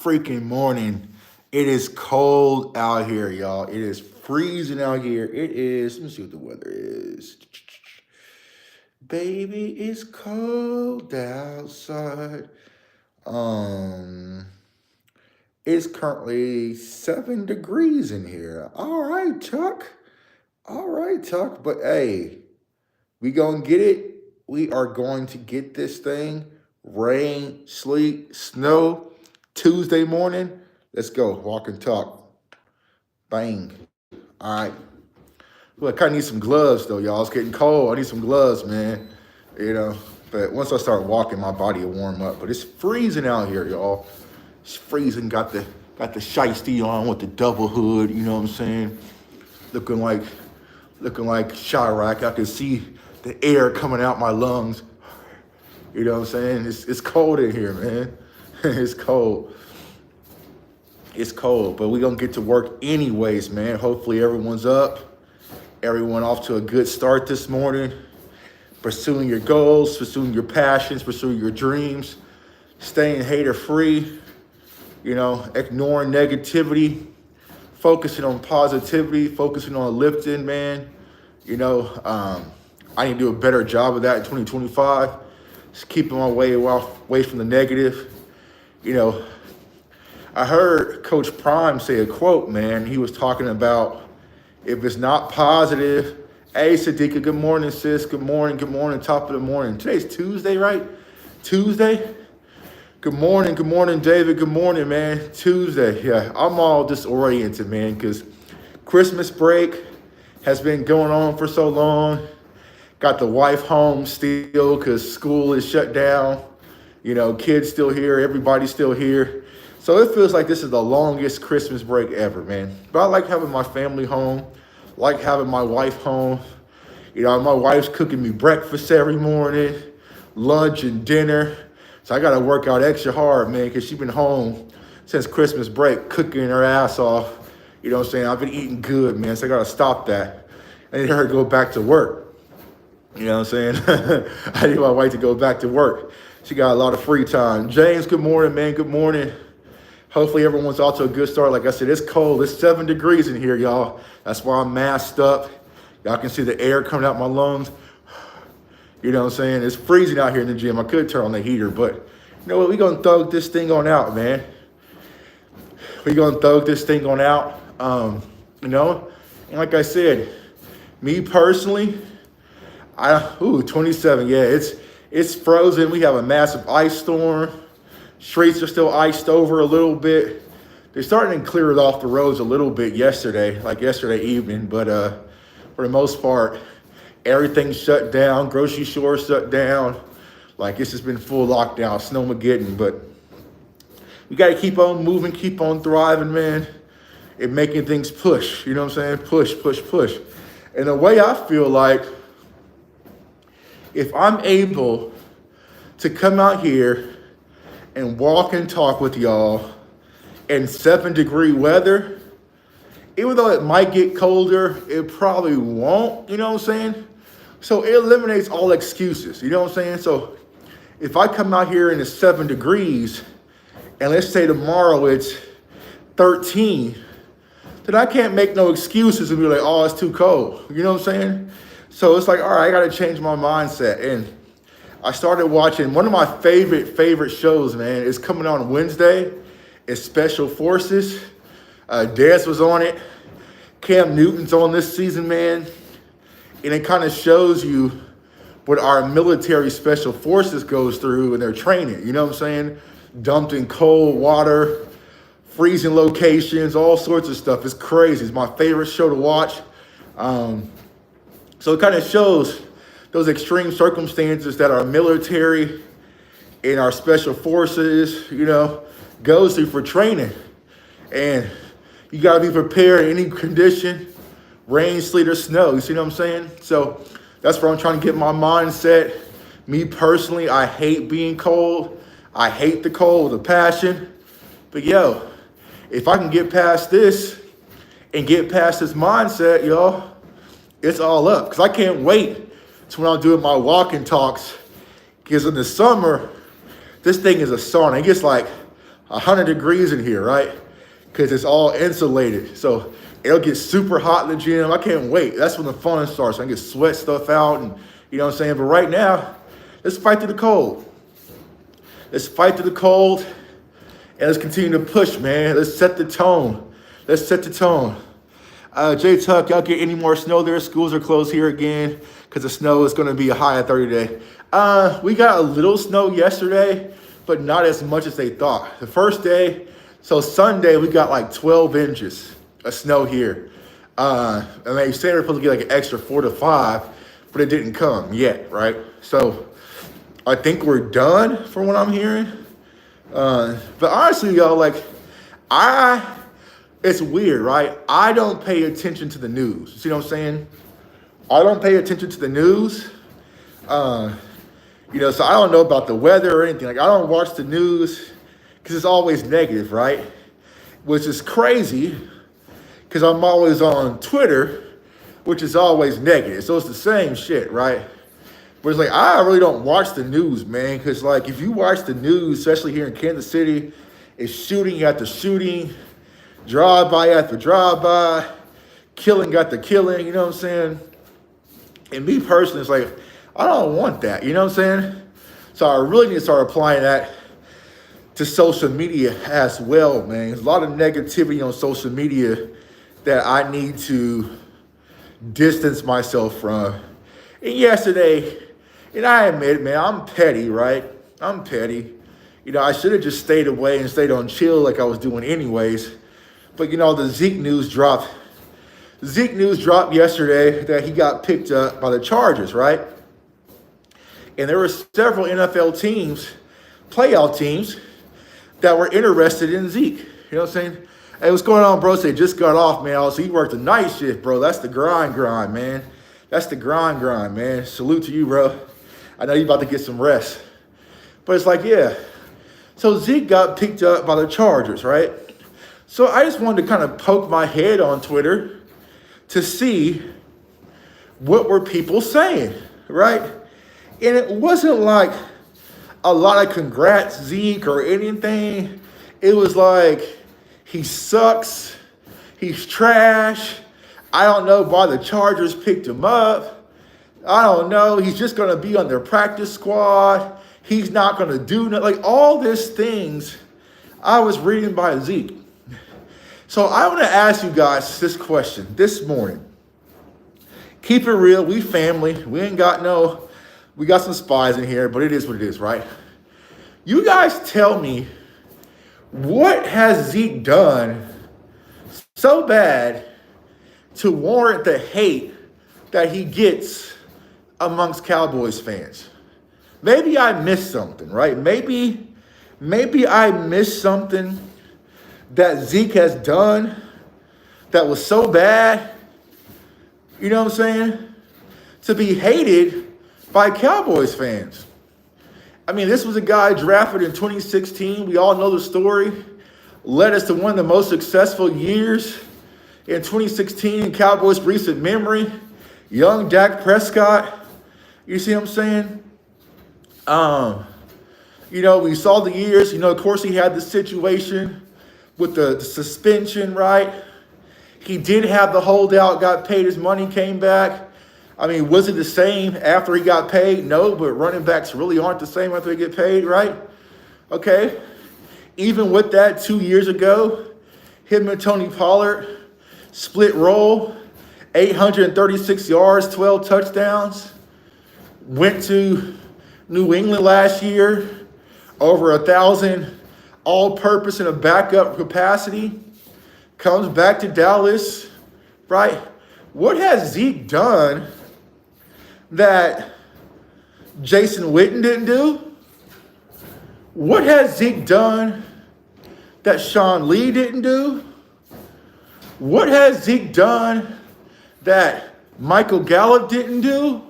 freaking morning. It is cold out here, y'all. It is freezing out here. It is, let me see what the weather is. Baby, it's cold outside. Um, it's currently 7 degrees in here. All right, Chuck. All right, Chuck. But hey, we gonna get it. We are going to get this thing. Rain, sleet, snow. Tuesday morning. Let's go. Walk and talk. Bang. All right. Well, I kind of need some gloves though, y'all. It's getting cold. I need some gloves, man. You know. But once I start walking, my body will warm up. But it's freezing out here, y'all. It's freezing. Got the shiesty on with the double hood. You know what I'm saying? Looking like Chirac. I can see the air coming out my lungs. You know what I'm saying? It's cold in here, man. It's cold. It's cold, but we're going to get to work anyways, man. Hopefully everyone's up. Everyone off to a good start this morning. Pursuing your goals, pursuing your passions, pursuing your dreams. Staying hater-free. You know, ignoring negativity. Focusing on positivity. Focusing on lifting, man. You know, I need to do a better job of that in 2025. Just keeping my way away from the negative. You know, I heard Coach Prime say a quote, man. He was talking about if it's not positive, hey, Sadiqa, good morning, sis. Good morning, top of the morning. Today's Tuesday, right? Tuesday? Good morning, David. Good morning, man. Tuesday. Yeah, I'm all disoriented, man, because Christmas break has been going on for so long. Got the wife home still because school is shut down. You know, kids still here. Everybody's still here. So it feels like this is the longest Christmas break ever, man. But I like having my family home. Like having my wife home. You know, my wife's cooking me breakfast every morning, lunch and dinner. So I got to work out extra hard, man, because she's been home since Christmas break, cooking her ass off. You know what I'm saying? I've been eating good, man, so I got to stop that. I need her to go back to work. You know what I'm saying? I need my wife to go back to work. She got a lot of free time. James, good morning, man. Good morning. Hopefully everyone's off to a good start. Like I said, it's cold. It's 7 degrees in here, y'all. That's why I'm masked up. Y'all can see the air coming out my lungs. You know what I'm saying? It's freezing out here in the gym. I could turn on the heater, but you know what? We're going to thug this thing on out, man. We're going to thug this thing on out. You know? And like I said, me personally, 27. Yeah, it's frozen. We have a massive ice storm. Streets are still iced over a little bit. They're starting to clear it off the roads a little bit yesterday evening, but for the most part, everything's shut down. Grocery stores shut down. Like, it's just been full lockdown, snowmageddon. But we got to keep on moving, keep on thriving, man, and making things push. You know what I'm saying? Push, push, push. And the way I feel like, if I'm able to come out here and walk and talk with y'all in 7-degree weather, even though it might get colder, it probably won't, you know what I'm saying? So it eliminates all excuses, you know what I'm saying? So if I come out here and it's 7 degrees, and let's say tomorrow it's 13, then I can't make no excuses and be like, oh, it's too cold, you know what I'm saying? So it's like, all right, I gotta change my mindset. And I started watching one of my favorite shows, man. It's coming on Wednesday. It's Special Forces. Dez was on it. Cam Newton's on this season, man. And it kind of shows you what our military special forces goes through in their training. You know what I'm saying? Dumped in cold water, freezing locations, all sorts of stuff. It's crazy. It's my favorite show to watch. So it kind of shows those extreme circumstances that our military and our special forces, you know, goes through for training. And you got to be prepared in any condition, rain, sleet, or snow. You see what I'm saying? So that's where I'm trying to get my mindset. Me personally, I hate being cold. I hate the cold with a passion. But yo, if I can get past this and get past this mindset, y'all, it's all up. Because I can't wait to when I'm doing my walk and talks. Because in the summer, this thing is a sauna. It gets like 100 degrees in here, right? Because it's all insulated. So it'll get super hot in the gym. I can't wait. That's when the fun starts. I can get sweat stuff out and, you know what I'm saying? But right now, let's fight through the cold. Let's fight through the cold and let's continue to push, man. Let's set the tone. Let's set the tone. J Tuck, y'all get any more snow there? Schools are closed here again because the snow is going to be a high of 30 today. We got a little snow yesterday, but not as much as they thought. The first day, so Sunday, we got like 12 inches of snow here. And they said we're supposed to get like an extra 4 to 5, but it didn't come yet, right? So I think we're done from what I'm hearing. But honestly, y'all, like, it's weird, right? I don't pay attention to the news. You see what I'm saying? I don't pay attention to the news. You know, so I don't know about the weather or anything. Like, I don't watch the news because it's always negative, right? Which is crazy because I'm always on Twitter, which is always negative. So it's the same shit, right? But it's like, I really don't watch the news, man. Because, like, if you watch the news, especially here in Kansas City, it's shooting after shooting, drive-by after drive-by, killing after killing, you know what I'm saying? And me personally, it's like, I don't want that, you know what I'm saying? So I really need to start applying that to social media as well, man. There's a lot of negativity on social media that I need to distance myself from. And yesterday, and I admit, man, I'm petty, right? I'm petty. You know, I should have just stayed away and stayed on chill like I was doing anyways. But, you know, the Zeke news dropped. Zeke news dropped yesterday that he got picked up by the Chargers, right? And there were several NFL teams, playoff teams, that were interested in Zeke. You know what I'm saying? Hey, what's going on, bro? They just got off, man. So he worked the night shift, bro. That's the grind, man. That's the grind, man. Salute to you, bro. I know you're about to get some rest. But it's like, yeah. So Zeke got picked up by the Chargers, right? So I just wanted to kind of poke my head on Twitter to see what were people saying, right? And it wasn't like a lot of congrats, Zeke, or anything. It was like, he sucks. He's trash. I don't know why the Chargers picked him up. I don't know. He's just going to be on their practice squad. He's not going to do nothing. Like, all these things I was reading by Zeke. So I want to ask you guys this question this morning. Keep it real. We family. We ain't got no... We got some spies in here, but it is what it is, right? You guys tell me, what has Zeke done so bad to warrant the hate that he gets amongst Cowboys fans? Maybe I missed something, right? Maybe I missed something that Zeke has done that was so bad, you know what I'm saying, to be hated by Cowboys fans. I mean, this was a guy drafted in 2016. We all know the story. Led us to one of the most successful years in 2016 in Cowboys' recent memory. Young Dak Prescott. You see what I'm saying? You know, we saw the years. You know, of course, he had the situation with the suspension, right? He did have the holdout, got paid his money, came back. I mean, was it the same after he got paid? No, but running backs really aren't the same after they get paid, right? Okay. Even with that, 2 years ago, him and Tony Pollard split role, 836 yards, 12 touchdowns. Went to New England last year, over 1,000 all-purpose in a backup capacity. Comes back to Dallas, right? What has Zeke done that Jason Witten didn't do? What has Zeke done that Sean Lee didn't do? What has Zeke done that Michael Gallup didn't do?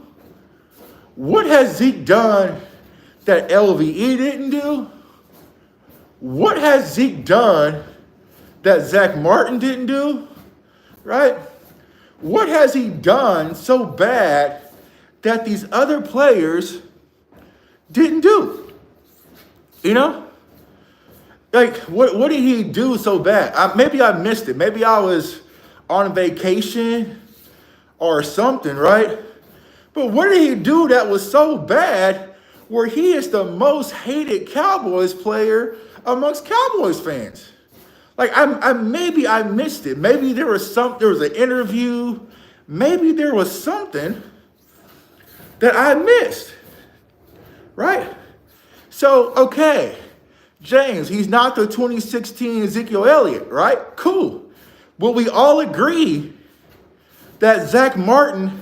What has Zeke done that LVE didn't do? What has Zeke done that Zach Martin didn't do? Right? What has he done so bad that these other players didn't do? You know? Like, what did he do so bad? Maybe I missed it. Maybe I was on vacation or something, right? But what did he do that was so bad where he is the most hated Cowboys player amongst Cowboys fans? Like, maybe I missed it. Maybe there was an interview. Maybe there was something that I missed, right? So, okay, James, he's not the 2016 Ezekiel Elliott, right? Cool. Will we all agree that Zach Martin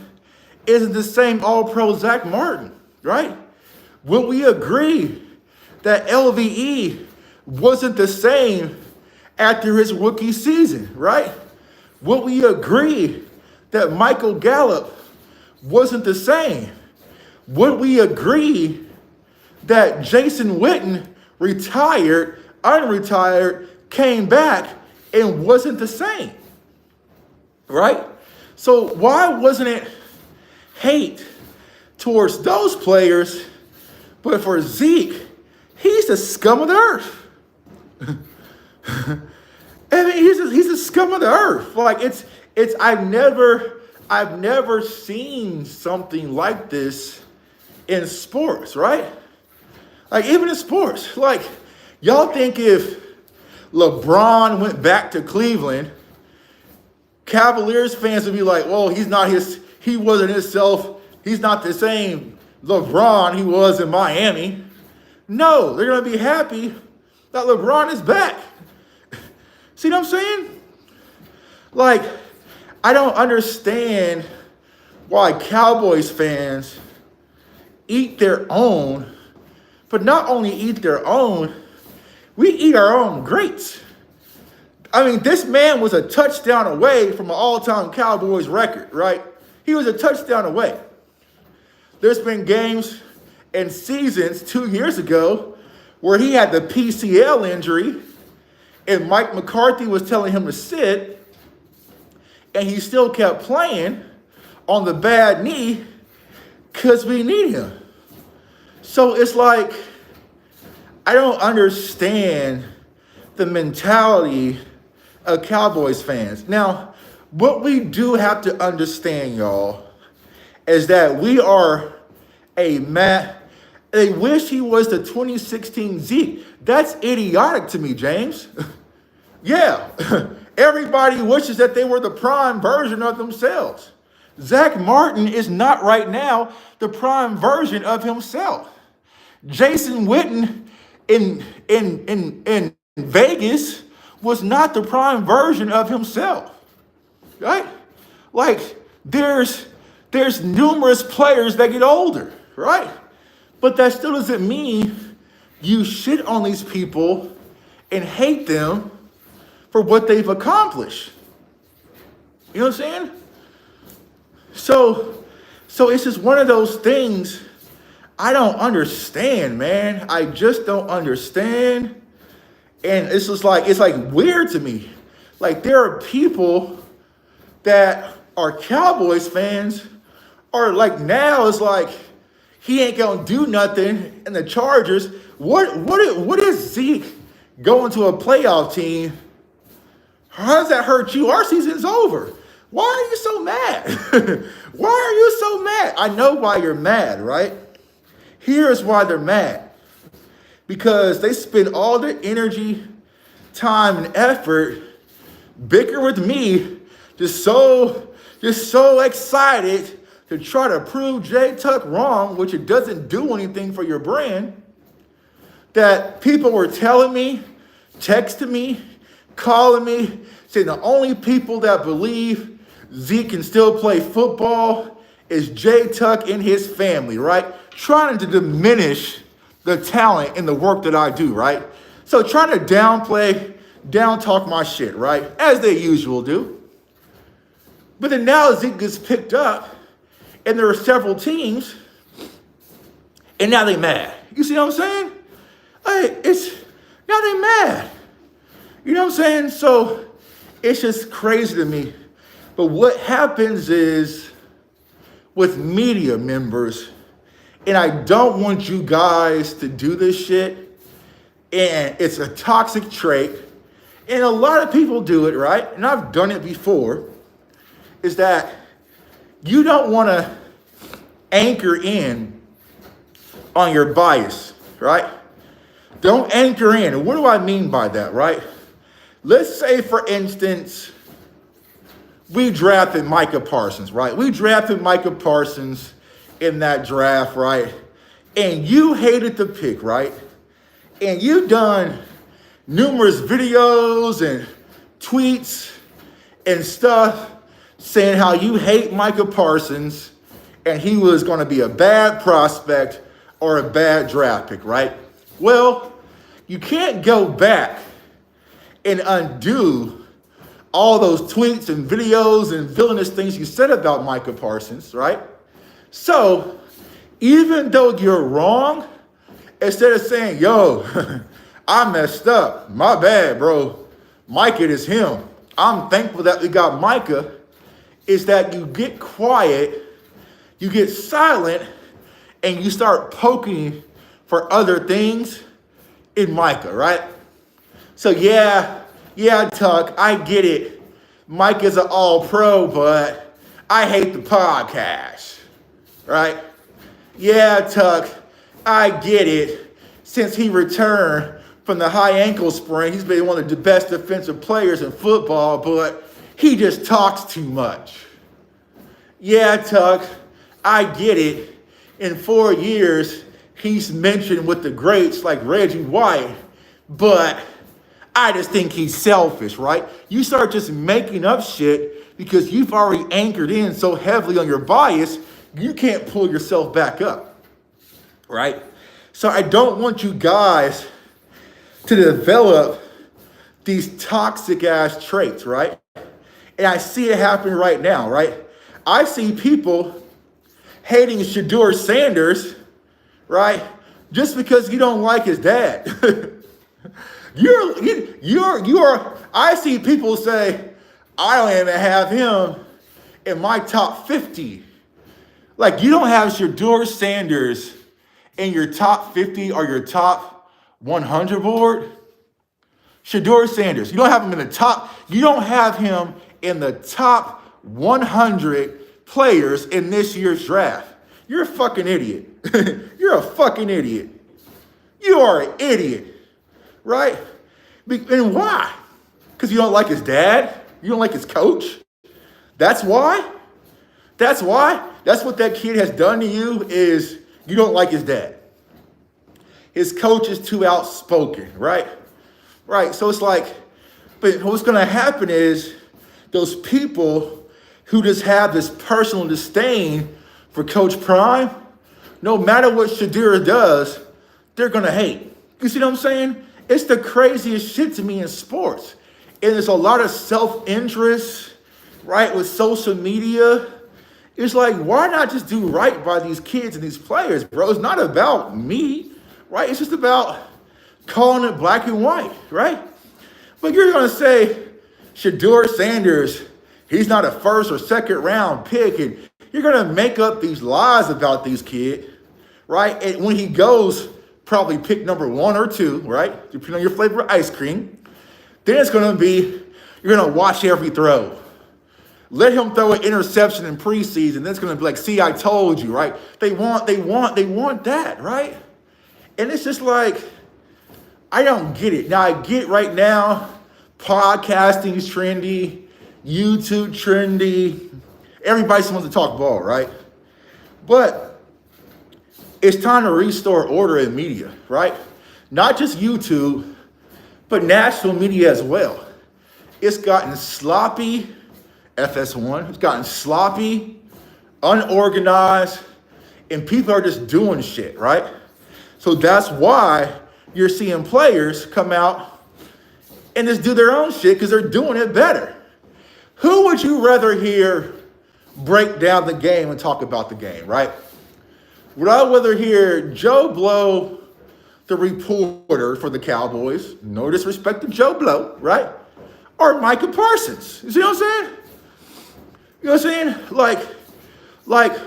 isn't the same all-pro Zach Martin, right? Will we agree that LVE wasn't the same after his rookie season, right? Will we agree that Michael Gallup wasn't the same? Would we agree that Jason Witten retired, unretired, came back, and wasn't the same, right? So why wasn't it hate towards those players, but for Zeke, he's the scum of the earth. I mean, he's the scum of the earth. Like I've never seen something like this in sports, right? Like even in sports, like y'all think if LeBron went back to Cleveland, Cavaliers fans would be like, well, he wasn't himself. He's not the same LeBron he was in Miami. No, they're going to be happy that LeBron is back. See what I'm saying? Like, I don't understand why Cowboys fans eat their own, but not only eat their own, we eat our own greats. I mean, this man was a touchdown away from an all-time Cowboys record, right? He was a touchdown away. There's been games and seasons 2 years ago where he had the PCL injury and Mike McCarthy was telling him to sit, and he still kept playing on the bad knee because we need him. So it's like, I don't understand the mentality of Cowboys fans. Now, what we do have to understand, y'all, is that we are they wish he was the 2016 Zeke. That's idiotic to me, James. Yeah, everybody wishes that they were the prime version of themselves. Zach Martin is not right now the prime version of himself. Jason Witten in Vegas was not the prime version of himself, right? Like there's numerous players that get older, right? But that still doesn't mean you shit on these people and hate them for what they've accomplished. You know what I'm saying? So it's just one of those things I don't understand, man. I just don't understand. And it's like weird to me. Like there are people that are Cowboys fans are like, now it's like he ain't gonna do nothing in the Chargers. What is Zeke going to a playoff team? How does that hurt you? Our season's over. Why are you so mad? Why are you so mad? I know why you're mad, right? Here's why they're mad. Because they spend all their energy, time, and effort bicker with me, just so excited to try to prove Jay Tuck wrong, which it doesn't do anything for your brand, that people were telling me, texting me, calling me, saying the only people that believe Zeke can still play football is Jay Tuck and his family, right? Trying to diminish the talent and the work that I do, right? So trying to down talk my shit, right? As they usually do. But then now Zeke gets picked up and there are several teams and now they mad. You see what I'm saying? Now they mad. You know what I'm saying? So it's just crazy to me. But what happens is with media members, and I don't want you guys to do this shit, And it's a toxic trait. And a lot of people do it, right? And I've done it before, is that you don't want to anchor in on your bias, right? Don't anchor in. And what do I mean by that, right? Let's say, for instance, we drafted Micah Parsons, right? We drafted Micah Parsons in that draft, right? And you hated the pick, right? And you've done numerous videos and tweets and stuff saying how you hate Micah Parsons and he was going to be a bad prospect or a bad draft pick, right? Well, you can't go back and undo all those tweets and videos and villainous things you said about Micah Parsons, right? So even though you're wrong, instead of saying, yo, I messed up, my bad, bro, Micah is him, I'm thankful that we got Micah, is that you get quiet, you get silent, and you start poking for other things in Micah, right? So yeah, Tuck, I get it. Micah's an all-pro, but I hate the podcast, right? Yeah, Tuck, I get it. Since he returned from the high ankle sprain, he's been one of the best defensive players in football, but he just talks too much. Yeah, Tuck, I get it. In 4 years, he's mentioned with the greats like Reggie White, but I just think he's selfish, right? You start just making up shit because you've already anchored in so heavily on your bias, you can't pull yourself back up, right? So I don't want you guys to develop these toxic ass traits, right? And I see it happening right now, right? I see people hating Shedeur Sanders, right? Just because you don't like his dad. I see people say, I don't even have him in my top 50. Like, you don't have Shedeur Sanders in your top 50 or your top 100 board. Shedeur Sanders, you don't have him in the top, you don't have him in the top 100 players in this year's draft. You're a fucking idiot. You're a fucking idiot. You are an idiot, right? And why? Because you don't like his dad? You don't like his coach? That's why? That's why? That's what that kid has done to you, is you don't like his dad. His coach is too outspoken, right? Right, so it's like, but what's going to happen is those people who just have this personal disdain for Coach Prime, no matter what Shedeur does, they're going to hate. You see what I'm saying? It's the craziest shit to me in sports. And there's a lot of self-interest, right, with social media. It's like, why not just do right by these kids and these players, bro? It's not about me, right? It's just about calling it black and white, right? But you're going to say, Shedeur Sanders, he's not a first or second round pick, and you're going to make up these lies about these kids, right? And when he goes probably pick number 1 or 2, right, depending on your flavor of ice cream, then it's going to be, you're going to watch every throw. Let him throw an interception in preseason, then it's going to be like, see, I told you, right? They want that, right? And it's just like, I don't get it. Now, I get right now, podcasting is trendy, YouTube trendy. Everybody wants to talk ball, right? But it's time to restore order in media, right? Not just YouTube, but national media as well. It's gotten sloppy, FS1, it's gotten sloppy, unorganized, and people are just doing shit, right? So that's why you're seeing players come out and just do their own shit because they're doing it better. Who would you rather hear break down the game and talk about the game, right? Would I rather hear Joe Blow, the reporter for the Cowboys, no disrespect to Joe Blow, right? Or Micah Parsons? You see what I'm saying? You know what I'm saying? Like,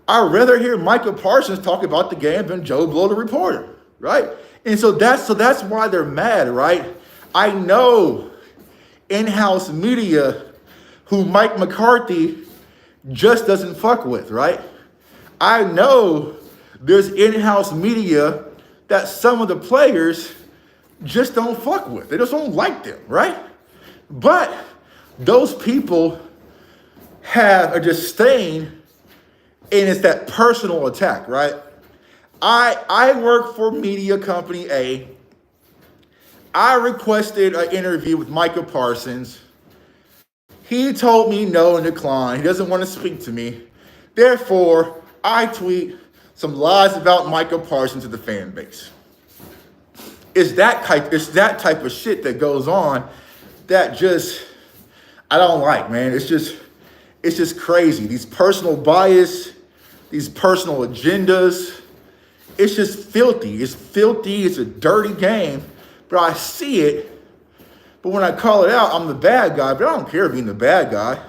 I'd rather hear Micah Parsons talk about the game than Joe Blow, the reporter, right? And so that's why they're mad, right? I know in-house media who Mike McCarthy just doesn't fuck with, right? I know there's in-house media that some of the players just don't fuck with. They just don't like them, right? But those people have a disdain, and it's that personal attack, right? I work for media company A. I requested an interview with Micah Parsons. He told me no and declined. He doesn't want to speak to me. Therefore, I tweet some lies about Micah Parsons to the fan base. It's that type of shit that goes on that just I don't like, man. It's just crazy. These personal bias, these personal agendas. It's just filthy. It's filthy. It's a dirty game. But I see it. But when I call it out, I'm the bad guy. But I don't care being the bad guy.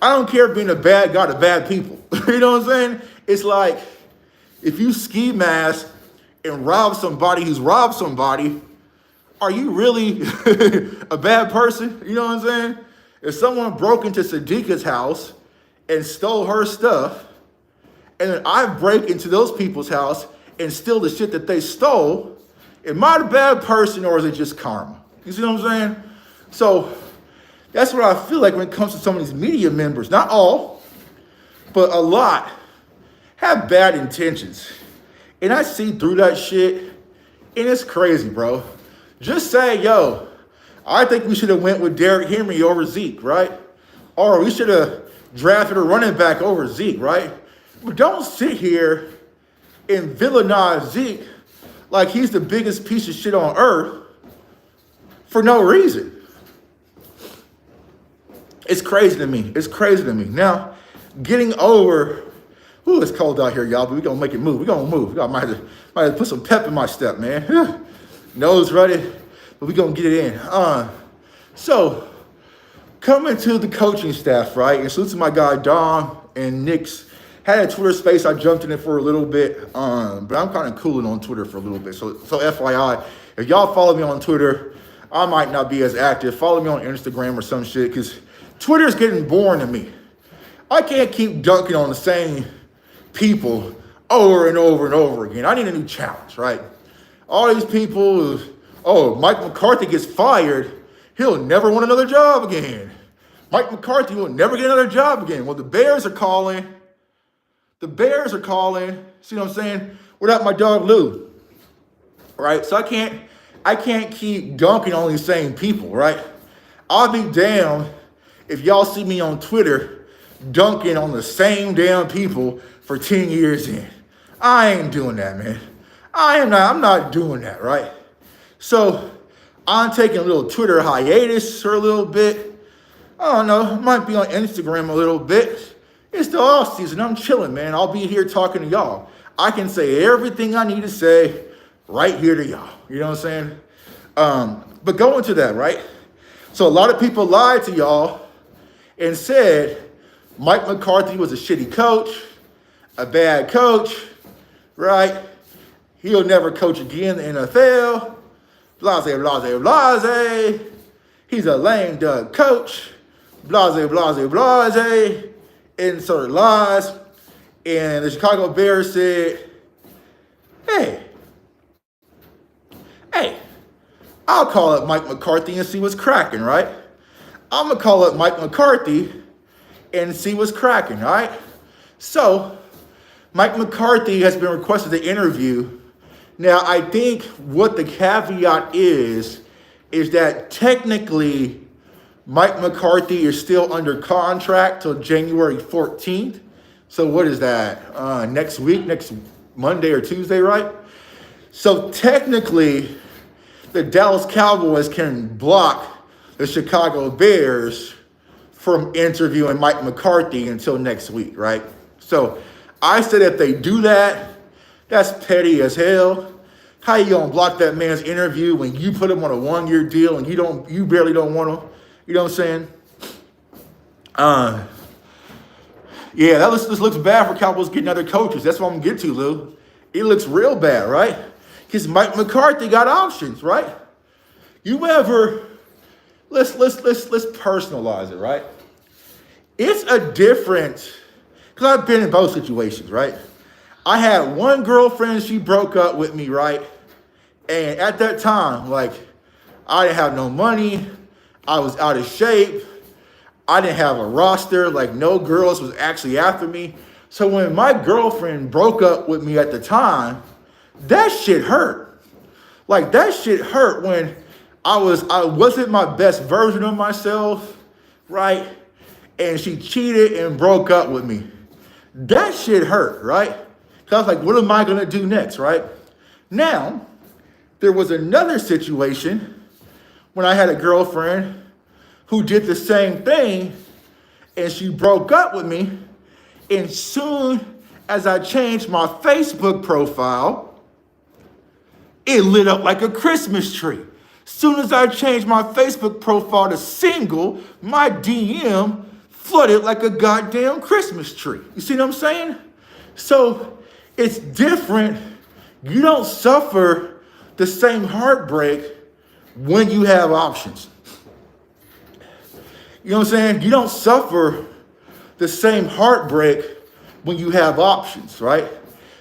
I don't care being a bad guy to bad people. You know what I'm saying? It's like if you ski mask and rob somebody who's robbed somebody, are you really a bad person? You know what I'm saying? If someone broke into Sadiqa's house and stole her stuff, and then I break into those people's house and steal the shit that they stole, am I the bad person or is it just karma? You see what I'm saying? So that's what I feel like when it comes to some of these media members. Not all, but a lot have bad intentions. And I see through that shit, and it's crazy, bro. Just say, yo, I think we should have went with Derrick Henry over Zeke, right? Or we should have drafted a running back over Zeke, right? But don't sit here and villainize Zeke like he's the biggest piece of shit on earth for no reason. It's crazy to me. It's crazy to me. Now, getting over, it's cold out here, y'all, but we're going to make it move. We're going to move. I might have to put some pep in my step, man. Nose ready, but we're going to get it in. So, coming to the coaching staff, right? And salute to my guy, Dom and Nick's. Had a Twitter space. I jumped in it for a little bit, but I'm kind of cooling on Twitter for a little bit. So FYI, if y'all follow me on Twitter, I might not be as active. Follow me on Instagram or some shit, because Twitter's getting boring to me. I can't keep dunking on the same people over and over and over again. I need a new challenge, right? All these people, Mike McCarthy gets fired, he'll never want another job again. Mike McCarthy will never get another job again. Well, the Bears are calling. See what I'm saying? Without my dog Lou, right? So I can't keep dunking on these same people, right? I'll be damned if y'all see me on Twitter dunking on the same damn people for 10 years in. I ain't doing that, man. I'm not doing that, right? So I'm taking a little Twitter hiatus for a little bit. I don't know, might be on Instagram a little bit. It's the off season. I'm chilling, man. I'll be here talking to y'all. I can say everything I need to say right here to y'all. You know what I'm saying? But going to that, right? So a lot of people lied to y'all and said Mike McCarthy was a shitty coach, a bad coach, right? He'll never coach again in the NFL. Blase, blase, blase. He's a lame duck coach. Blase, blase, blase. Insert lies. And the Chicago Bears said, hey, I'll call up Mike McCarthy and see what's cracking, right? I'm going to call up Mike McCarthy and see what's cracking, all right? So, Mike McCarthy has been requested to interview. Now, I think what the caveat is that technically Mike McCarthy is still under contract till January 14th. So what is that? Next week, next Monday or Tuesday, right? So technically, the Dallas Cowboys can block the Chicago Bears from interviewing Mike McCarthy until next week, right? So I said if they do that, that's petty as hell. How you gonna block that man's interview when you put him on a 1-year deal and you barely don't want him? You know what I'm saying? Yeah, this looks bad for Cowboys getting other coaches. That's what I'm gonna get to, Lou. It looks real bad, right? Because Mike McCarthy got options, right? You ever, let's personalize it, right? It's a difference, because I've been in both situations, right? I had one girlfriend, she broke up with me, right? And at that time, like, I didn't have no money. I was out of shape. I didn't have a roster. Like, no girls was actually after me. So when my girlfriend broke up with me at the time, that shit hurt. Like, that shit hurt when I wasn't my best version of myself, right? And she cheated and broke up with me. That shit hurt, right? Because I was like, what am I going to do next, right? Now, there was another situation when I had a girlfriend who did the same thing, and she broke up with me. And soon as I changed my Facebook profile, it lit up like a Christmas tree. Soon as I changed my Facebook profile to single, my DM flooded like a goddamn Christmas tree. You see what I'm saying? So it's different. You don't suffer the same heartbreak when you have options. You know what I'm saying? You don't suffer the same heartbreak when you have options, right?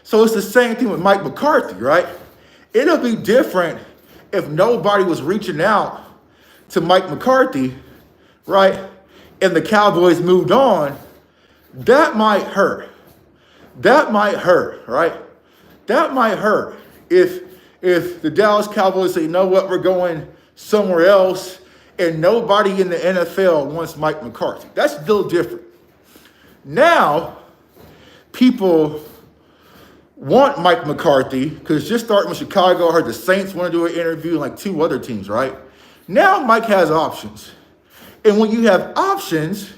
So it's the same thing with Mike McCarthy, right? It'll be different if nobody was reaching out to Mike McCarthy, right? And the Cowboys moved on. That might hurt. That might hurt, right? That might hurt if the Dallas Cowboys say, you know what, we're going somewhere else, and nobody in the NFL wants Mike McCarthy. That's still different. Now, people want Mike McCarthy, because just starting with Chicago, I heard the Saints want to do an interview, and like 2 other teams, right? Now Mike has options. And when you have options,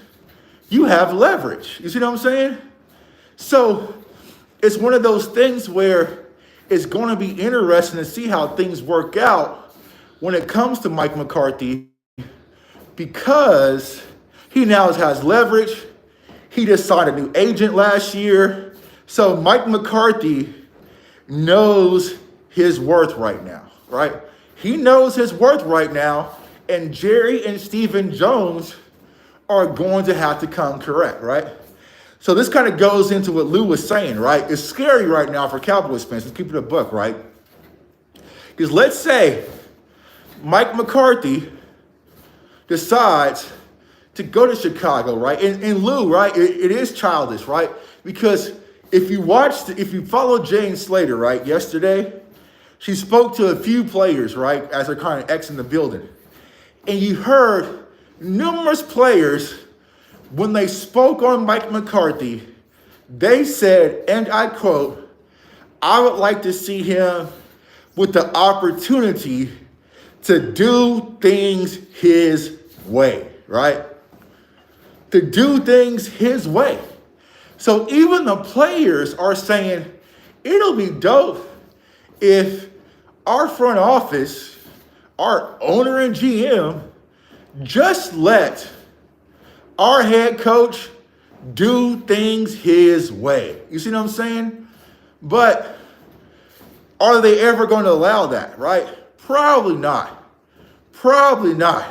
you have leverage. You see what I'm saying? So it's one of those things where it's going to be interesting to see how things work out when it comes to Mike McCarthy, because he now has leverage. He just signed a new agent last year. So Mike McCarthy knows his worth right now, right? He knows his worth right now, and Jerry and Stephen Jones are going to have to come correct, right? So this kind of goes into what Lou was saying, right? It's scary right now for Cowboys fans. Let's keep it a buck, right? Because let's say Mike McCarthy decides to go to Chicago, right? And Lou, right? It is childish, right? Because if you follow Jane Slater, right, yesterday, she spoke to a few players, right, as they're kind of exiting the building. And you heard numerous players, when they spoke on Mike McCarthy, they said, and I quote, I would like to see him with the opportunity to do things his way, right? To do things his way. So even the players are saying, it'll be dope if our front office, our owner and GM, just let our head coach do things his way. You see what I'm saying? But are they ever going to allow that, right? Probably not. Probably not.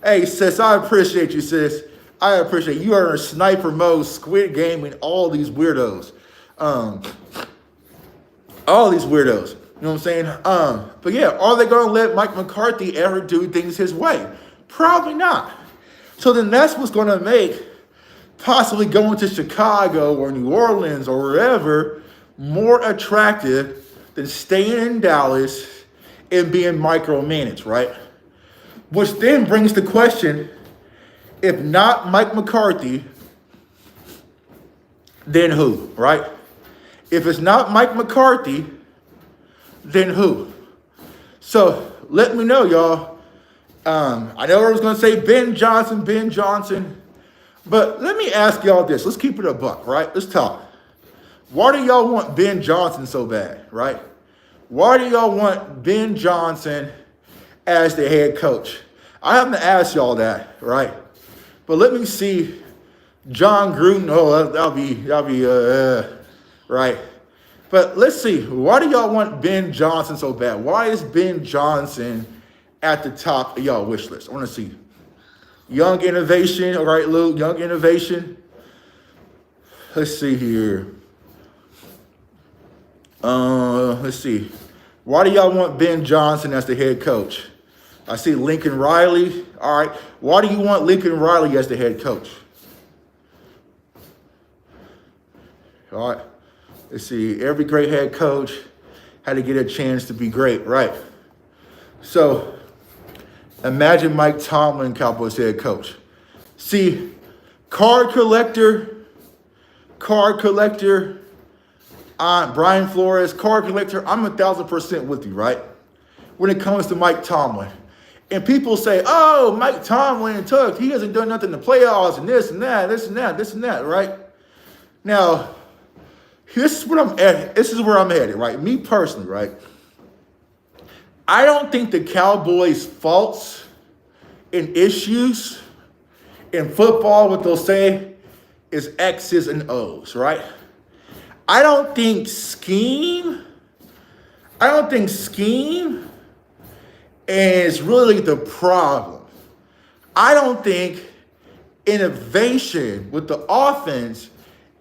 Hey, sis, I appreciate you, sis. I appreciate you are in sniper mode, Squid Game, and all these weirdos. All these weirdos. You know what I'm saying? But yeah, are they going to let Mike McCarthy ever do things his way? Probably not. So then that's what's going to make possibly going to Chicago or New Orleans or wherever more attractive than staying in Dallas and being micromanaged, right? Which then brings the question, if not Mike McCarthy, then who, right? If it's not Mike McCarthy, then who? So let me know, y'all. I know I was going to say Ben Johnson, but let me ask y'all this. Let's keep it a buck, right? Let's talk. Why do y'all want Ben Johnson so bad, right? Why do y'all want Ben Johnson as the head coach? I haven't asked y'all that, right? But let me see. John Gruden, that'll be right. But let's see. Why do y'all want Ben Johnson so bad? Why is Ben Johnson at the top of y'all wish list? I want to see. Young innovation. All right, Lou. Young innovation. Let's see here. Let's see. Why do y'all want Ben Johnson as the head coach? I see Lincoln Riley. All right. Why do you want Lincoln Riley as the head coach? All right. Let's see. Every great head coach had to get a chance to be great, right? So imagine Mike Tomlin, Cowboys head coach. See, card collector, Brian Flores, card collector, I'm 1,000% with you, right? When it comes to Mike Tomlin. And people say, oh, Mike Tomlin he hasn't done nothing in the playoffs and this and that, right? Now, this is where I'm headed, right? Me personally, right? I don't think the Cowboys' faults and issues in football, what they'll say, is X's and O's, right? I don't think scheme is really the problem. I don't think innovation with the offense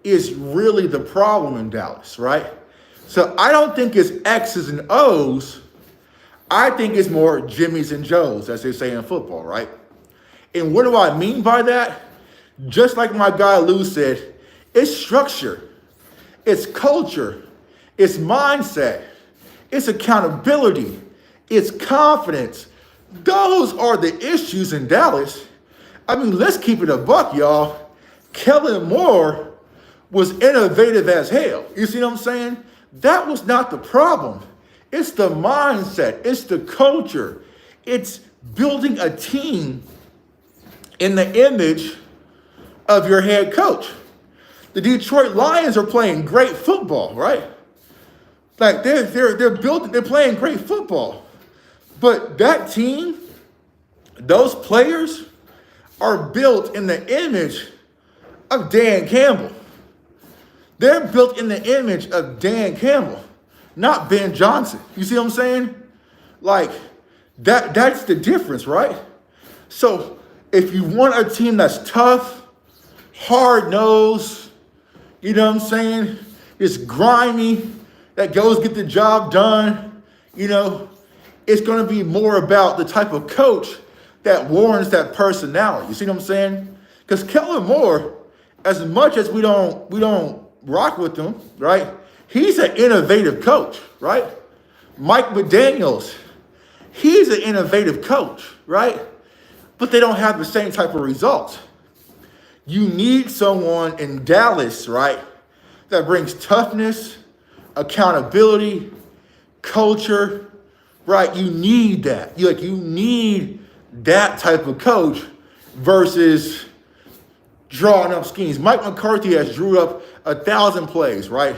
is really the problem in Dallas, right? So I don't think it's X's and O's. I think it's more Jimmy's and Joe's, as they say in football, right? And what do I mean by that? Just like my guy Lou said, it's structure, it's culture, it's mindset, it's accountability, it's confidence. Those are the issues in Dallas. I mean, let's keep it a buck, y'all. Kellen Moore was innovative as hell. You see what I'm saying? That was not the problem. It's the mindset. It's the culture. It's building a team in the image of your head coach. The Detroit Lions are playing great football, right? Like they're playing great football. But that team, those players are built in the image of Dan Campbell. They're built in the image of Dan Campbell, not Ben Johnson. You see what I'm saying? Like, that's the difference, right? So if you want a team that's tough, hard-nosed, you know what I'm saying? It's grimy, that goes get the job done, you know, it's going to be more about the type of coach that warrants that personality. You see what I'm saying? Because Kellen Moore, as much as we don't rock with him, right? He's an innovative coach, right? Mike McDaniels, he's an innovative coach, right? But they don't have the same type of results. You need someone in Dallas, right, that brings toughness, accountability, culture, right? You need that. You need that type of coach versus drawing up schemes. Mike McCarthy has drew up 1,000 plays, right?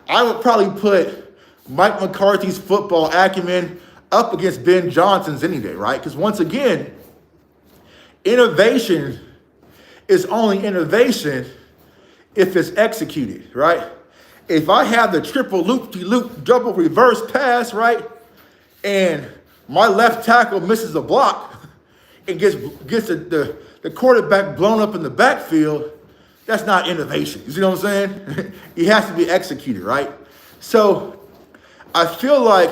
I would probably put Mike McCarthy's football acumen up against Ben Johnson's any day, right? Because once again, innovation is only innovation if it's executed, right? If I have the triple loop-de-loop double reverse pass, right, and my left tackle misses a block and gets the quarterback blown up in the backfield, that's not innovation. You see what I'm saying? It has to be executed, right? So I feel like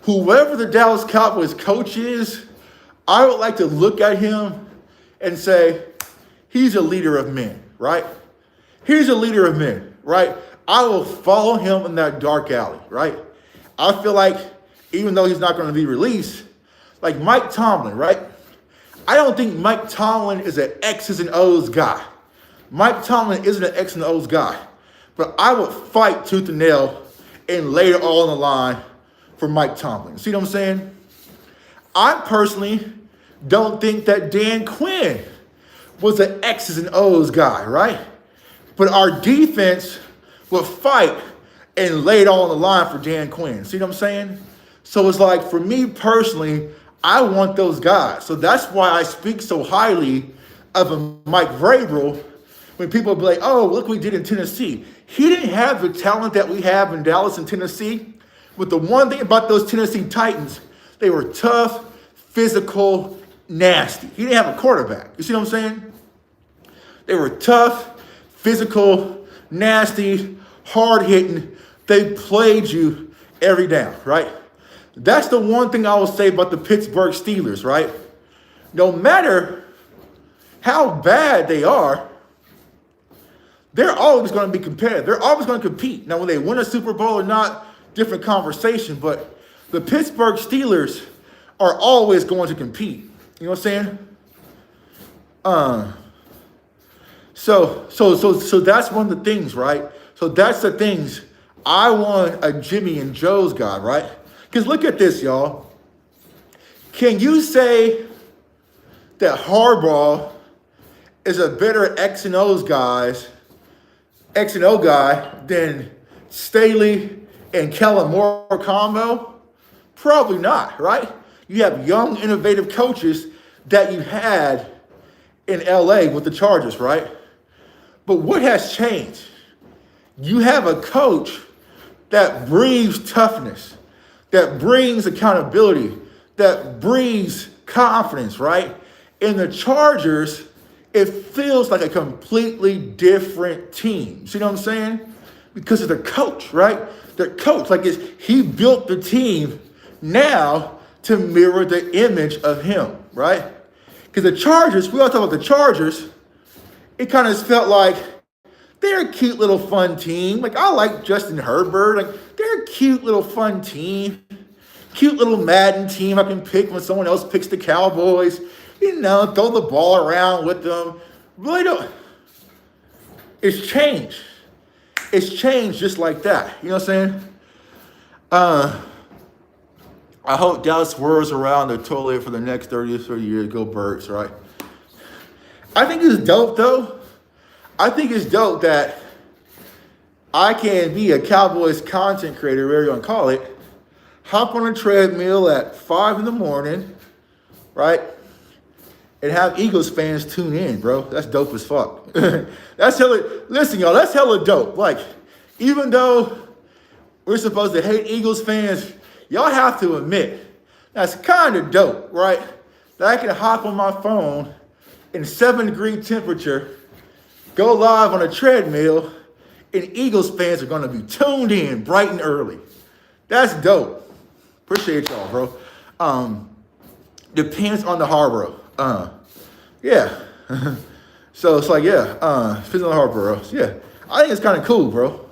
whoever the Dallas Cowboys coach is, I would like to look at him and say, he's a leader of men, right? He's a leader of men, right? I will follow him in that dark alley, right? I feel like even though he's not going to be released, like Mike Tomlin, right? I don't think Mike Tomlin is an X's and O's guy. Mike Tomlin isn't an X and O's guy. But I would fight tooth and nail and lay it all on the line for Mike Tomlin. See what I'm saying? I personally don't think that Dan Quinn was an X's and O's guy, right? But our defense would fight and lay it all on the line for Dan Quinn. See what I'm saying? So it's like, for me personally, I want those guys. So that's why I speak so highly of a Mike Vrabel when people be like, oh, look what we did in Tennessee. He didn't have the talent that we have in Dallas and Tennessee. But the one thing about those Tennessee Titans, they were tough, physical, nasty. He didn't have a quarterback. You see what I'm saying? They were tough, physical, nasty, hard-hitting. They played you every down, right? That's the one thing I will say about the Pittsburgh Steelers, right? No matter how bad they are, they're always going to be competitive. They're always going to compete. Now, when they win a Super Bowl or not, different conversation. But the Pittsburgh Steelers are always going to compete. You know what I'm saying? So that's one of the things, right? So that's the things I want a Jimmy and Joe's guy, right? Because look at this, y'all. Can you say that Harbaugh is a better X and O guy than Staley and Kellen Moore combo? Probably not, right? You have young, innovative coaches that you had in LA with the Chargers, right? But what has changed? You have a coach that breathes toughness, that brings accountability, that breathes confidence, right? In the Chargers, it feels like a completely different team. See what I'm saying? Because of the coach, right? The coach, he built the team now to mirror the image of him, right? Because the Chargers, we all talk about the Chargers, it kind of felt like they're a cute little fun team. Like, I like Justin Herbert. Like, they're a cute little fun team. Cute little Madden team I can pick when someone else picks the Cowboys. You know, throw the ball around with them. Really don't. It's changed. It's changed just like that. You know what I'm saying? I hope Dallas whirls around the toilet for the next 30 years. Go Birds, right? I think it's dope, though. I think it's dope that I can be a Cowboys content creator, whatever you want to call it, hop on a treadmill at 5 in the morning, right? And have Eagles fans tune in, bro. That's dope as fuck. Listen, y'all, that's hella dope. Like, even though we're supposed to hate Eagles fans, y'all have to admit, that's kind of dope, right? That I can hop on my phone in 7-degree temperature, go live on a treadmill, and Eagles fans are going to be tuned in bright and early. That's dope. Appreciate y'all, bro. Depends on the Harborough. Yeah. So it's like, yeah, depends on the Harborough. Yeah. I think it's kind of cool, bro.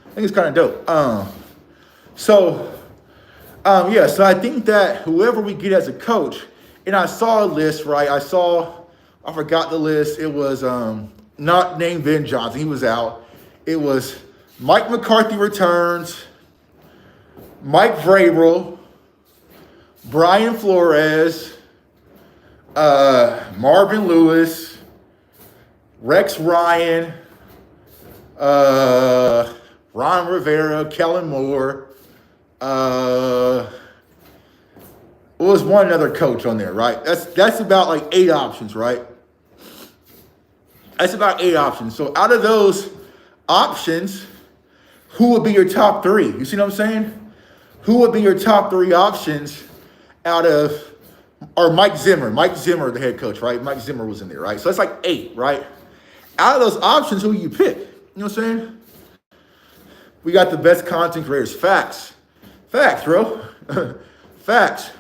I think it's kind of dope. So I think that whoever we get as a coach, and I saw a list, right? I forgot the list. It was not named Ben Johnson. He was out. It was Mike McCarthy returns, Mike Vrabel, Brian Flores, Marvin Lewis, Rex Ryan, Ron Rivera, Kellen Moore. There was one other coach on there, right? That's about like 8 options, right? That's about 8 options. So out of those options, who would be your top 3? You see what I'm saying? Who would be your top 3 options out of, or Mike Zimmer, the head coach, right? Mike Zimmer was in there, right? So that's like 8, right? Out of those options, who you pick? You know what I'm saying? We got the best content creators. Facts, bro. Facts.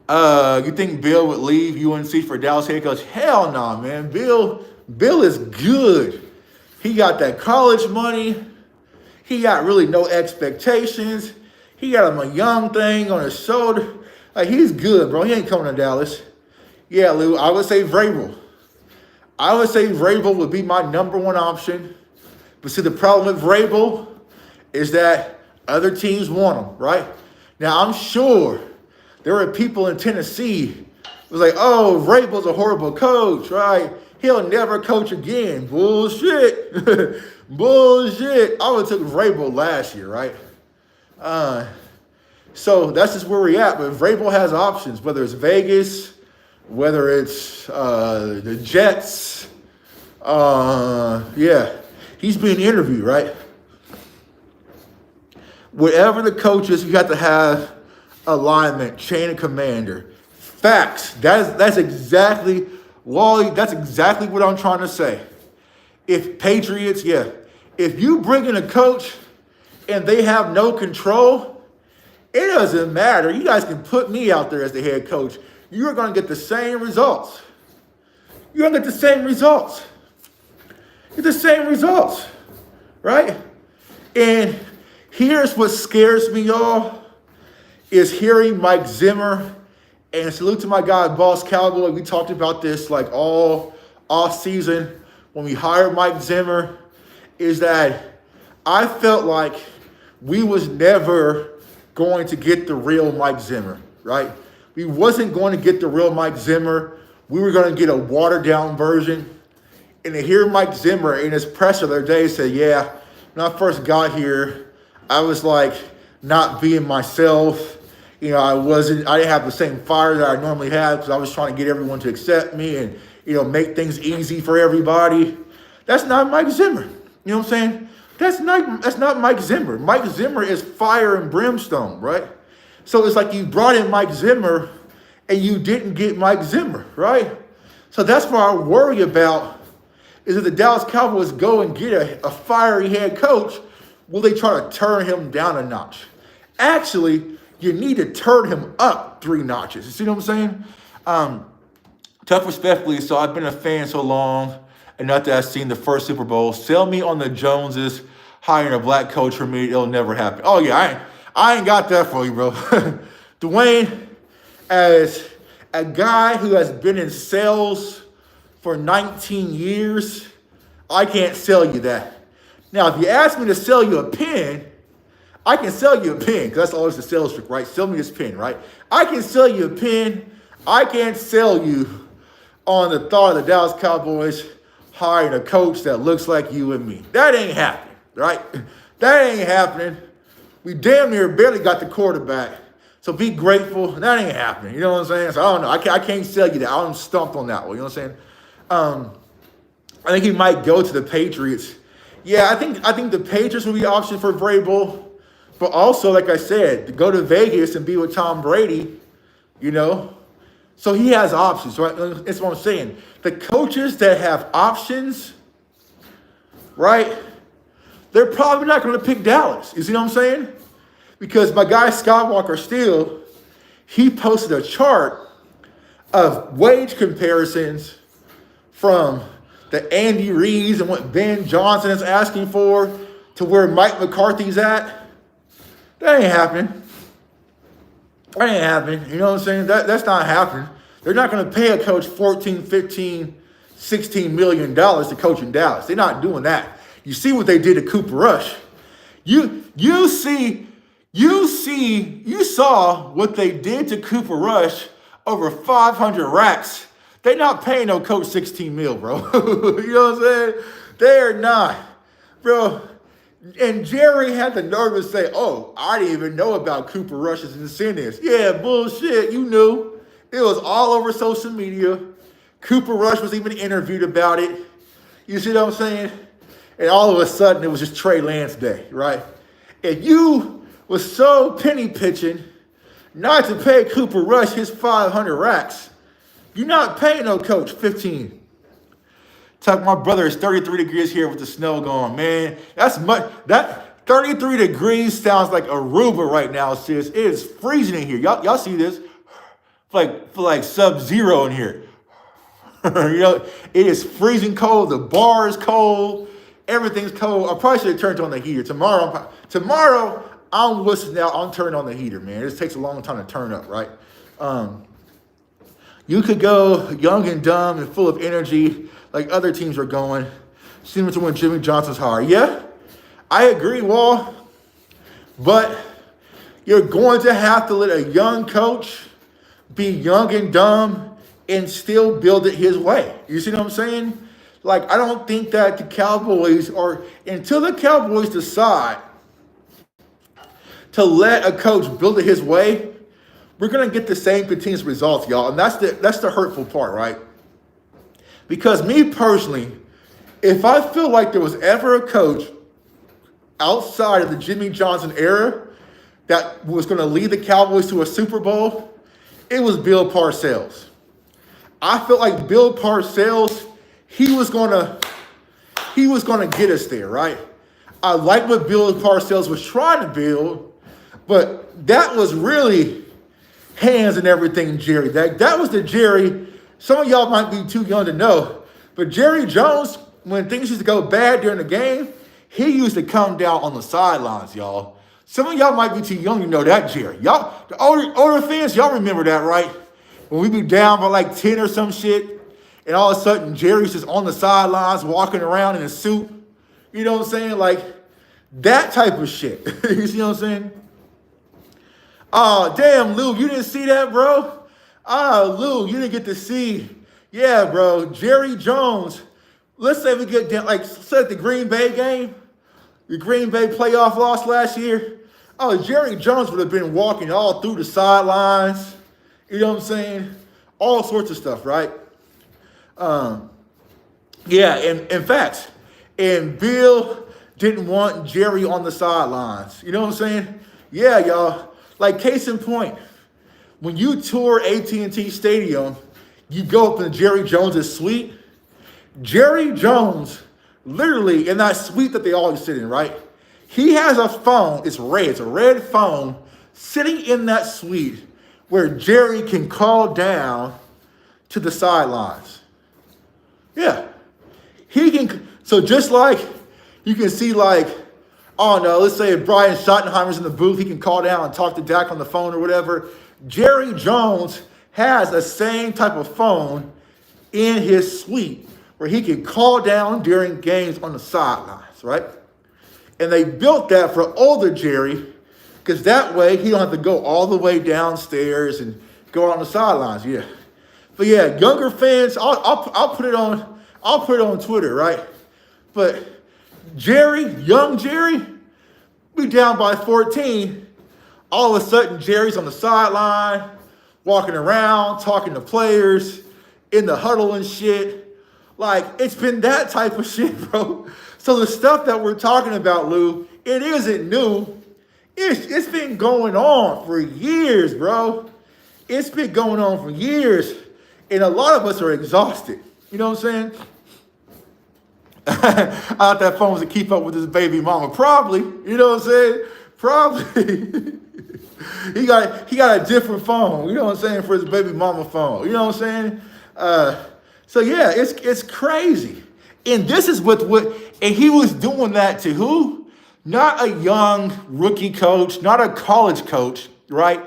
You think Bill would leave UNC for Dallas head coach? Hell no, man. Bill is good. He got that college money. He got really no expectations. He got him a young thing on his shoulder. Like, he's good, bro. He ain't coming to Dallas. Yeah, Lou, I would say Vrabel. I would say Vrabel would be my number 1 option. But see, the problem with Vrabel is that other teams want him, right? Now, I'm sure there were people in Tennessee who was like, oh, Vrabel's a horrible coach, right? He'll never coach again. Bullshit. Bullshit. I would have took Vrabel last year, right? So that's just where we're at. But Vrabel has options, whether it's Vegas, whether it's the Jets. Yeah. He's being interviewed, right? Whatever the coach is, you have to have alignment, chain of commander. Facts. That's exactly, Wally, that's exactly what I'm trying to say. If Patriots, if you bring in a coach and they have no control, it doesn't matter. You guys can put me out there as the head coach. You're going to get the same results. You're going to get the same results. Get the same results, right? And here's what scares me, y'all, is hearing Mike Zimmer, and salute to my guy, Boss Cowboy. We talked about this like all off season when we hired Mike Zimmer, is that I felt like we was never going to get the real Mike Zimmer, right? We wasn't going to get the real Mike Zimmer. We were going to get a watered down version. And to hear Mike Zimmer in his presser the other day say, yeah, when I first got here, I was like not being myself. You know, I didn't have the same fire that I normally have because I was trying to get everyone to accept me and, make things easy for everybody. That's not Mike Zimmer. You know what I'm saying? That's not Mike Zimmer. Mike Zimmer is fire and brimstone, right? So it's like you brought in Mike Zimmer and you didn't get Mike Zimmer, right? So that's what I worry about, is if the Dallas Cowboys go and get a fiery head coach, will they try to turn him down a notch? Actually, you need to turn him up 3 notches. You see what I'm saying? Tough respectfully, so I've been a fan so long, and not that I've seen the first Super Bowl. Sell me on the Joneses hiring a black coach for me. It'll never happen. Oh, yeah, I ain't got that for you, bro. Dwayne, as a guy who has been in sales for 19 years, I can't sell you that. Now, if you ask me to sell you a pen, I can sell you a pen, because that's always the sales trick, right? Sell me this pen, right? I can sell you a pen. I can't sell you on the thought of the Dallas Cowboys hiring a coach that looks like you and me. That ain't happening, right? That ain't happening. We damn near barely got the quarterback. So be grateful. That ain't happening. You know what I'm saying? So I don't know. I can't sell you that. I'm stumped on that one. You know what I'm saying? I think he might go to the Patriots. Yeah, I think the Patriots will be an option for Vrabel. But also, like I said, to go to Vegas and be with Tom Brady, So he has options, right? That's what I'm saying. The coaches that have options, right, they're probably not going to pick Dallas. You see what I'm saying? Because my guy Skywalker Steele, he posted a chart of wage comparisons from the Andy Reid's and what Ben Johnson is asking for to where Mike McCarthy's at. That ain't happening. That ain't happening. You know what I'm saying? That's not happening. They're not going to pay a coach $14, $15, $16 million to coach in Dallas. They're not doing that. You see what they did to Cooper Rush. You saw what they did to Cooper Rush over 500 racks. They're not paying no coach 16 mil, bro. You know what I'm saying? They're not, bro. And Jerry had the nerve to say, oh, I didn't even know about Cooper Rush's incentives. Yeah, bullshit. You knew. It was all over social media. Cooper Rush was even interviewed about it. You see what I'm saying? And all of a sudden, it was just Trey Lance Day, right? If you was so penny pitching not to pay Cooper Rush his 500 racks, you're not paying no coach 15. Tuck, my brother, it's 33 degrees here with the snow going, man. That 33 degrees sounds like Aruba right now, sis. It is freezing in here. Y'all see this? For like sub-zero in here. It is freezing cold. The bar is cold. Everything's cold. I probably should have turned on the heater. Tomorrow, I'm listening out. I'm turning on the heater, man. It just takes a long time to turn up, right? You could go young and dumb and full of energy like other teams are going, similar to when Jimmy Johnson's hired. Yeah, I agree, Wall. But you're going to have to let a young coach be young and dumb and still build it his way. You see what I'm saying? Like, I don't think that the Cowboys, or until the Cowboys decide to let a coach build it his way, we're going to get the same continuous results, y'all. And that's the hurtful part, right? Because me personally, If I feel like there was ever a coach outside of the Jimmy Johnson era that was going to lead the Cowboys to a Super Bowl, it was Bill Parcells. I felt like Bill Parcells, he was gonna get us there, right? I like what Bill Parcells was trying to build, but that was really hands and everything, Jerry. That was the Jerry. Some of y'all might be too young to know, but Jerry Jones, when things used to go bad during the game, he used to come down on the sidelines, y'all. Some of y'all might be too young to know that, Jerry. Y'all, the older fans, y'all remember that, right? When we be down by like 10 or some shit, and all of a sudden Jerry's just on the sidelines walking around in a suit. You know what I'm saying? Like that type of shit. You see what I'm saying? Oh, damn, Lou, you didn't see that, bro? Oh, Lou, you didn't get to see. Yeah, bro, Jerry Jones. Let's say we get down, like, say the Green Bay game, the Green Bay playoff loss last year. Oh, Jerry Jones would have been walking all through the sidelines. You know what I'm saying? All sorts of stuff, right? Yeah, and in fact, and Bill didn't want Jerry on the sidelines. You know what I'm saying? Yeah, y'all. Like, case in point, when you tour AT&T Stadium, you go up in Jerry Jones' suite. Jerry Jones, literally in that suite that they always sit in, right? He has a phone. It's red. It's a red phone sitting in that suite where Jerry can call down to the sidelines. Yeah. He can. So just like you can see, like, oh no, let's say if Brian Schottenheimer's in the booth, he can call down and talk to Dak on the phone or whatever. Jerry Jones has the same type of phone in his suite where he can call down during games on the sidelines, right? And they built that for older Jerry because that way he don't have to go all the way downstairs and go on the sidelines. Yeah. But yeah, younger fans, I'll put it on Twitter, right? But young Jerry, we down by 14. All of a sudden, Jerry's on the sideline, walking around, talking to players, in the huddle and shit. Like, it's been that type of shit, bro. So the stuff that we're talking about, Lou, it isn't new. It's been going on for years, bro. It's been going on for years. And a lot of us are exhausted. You know what I'm saying? I thought that phone was to keep up with his baby mama. Probably. You know what I'm saying? Probably. he got a different phone. You know what I'm saying? For his baby mama phone. You know what I'm saying? So yeah, it's crazy. And this is what and he was doing that to who? Not a young rookie coach, not a college coach, right?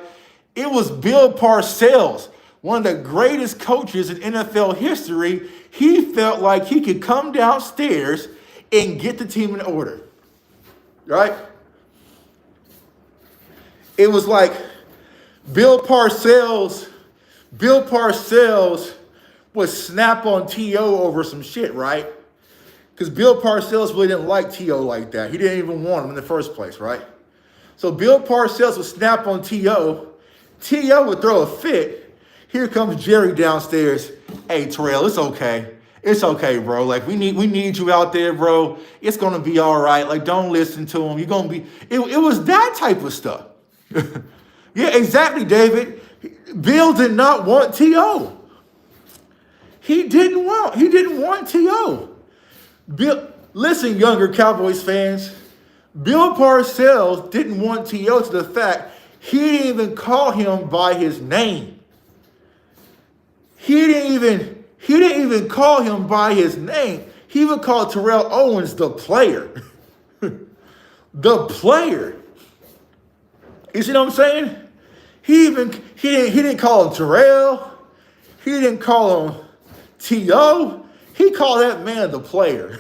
It was Bill Parcells, one of the greatest coaches in NFL history. He felt like he could come downstairs and get the team in order, right? It was like Bill Parcells would snap on T.O. over some shit, right? Because Bill Parcells really didn't like T.O. like that. He didn't even want him in the first place, right? So Bill Parcells would snap on T.O. T.O. would throw a fit. Here comes Jerry downstairs. Hey, Terrell, it's okay. It's okay, bro. Like, we need you out there, bro. It's going to be all right. Like, don't listen to him. You're going to be... It was that type of stuff. Yeah, exactly, David. Bill did not want T.O. He didn't want T.O. Bill, listen, younger Cowboys fans. Bill Parcells didn't want T.O. to the fact he didn't even call him by his name. He didn't even call him by his name. He would call Terrell Owens the player. The player. You see what I'm saying? He didn't call him Terrell. He didn't call him T.O. He called that man the player.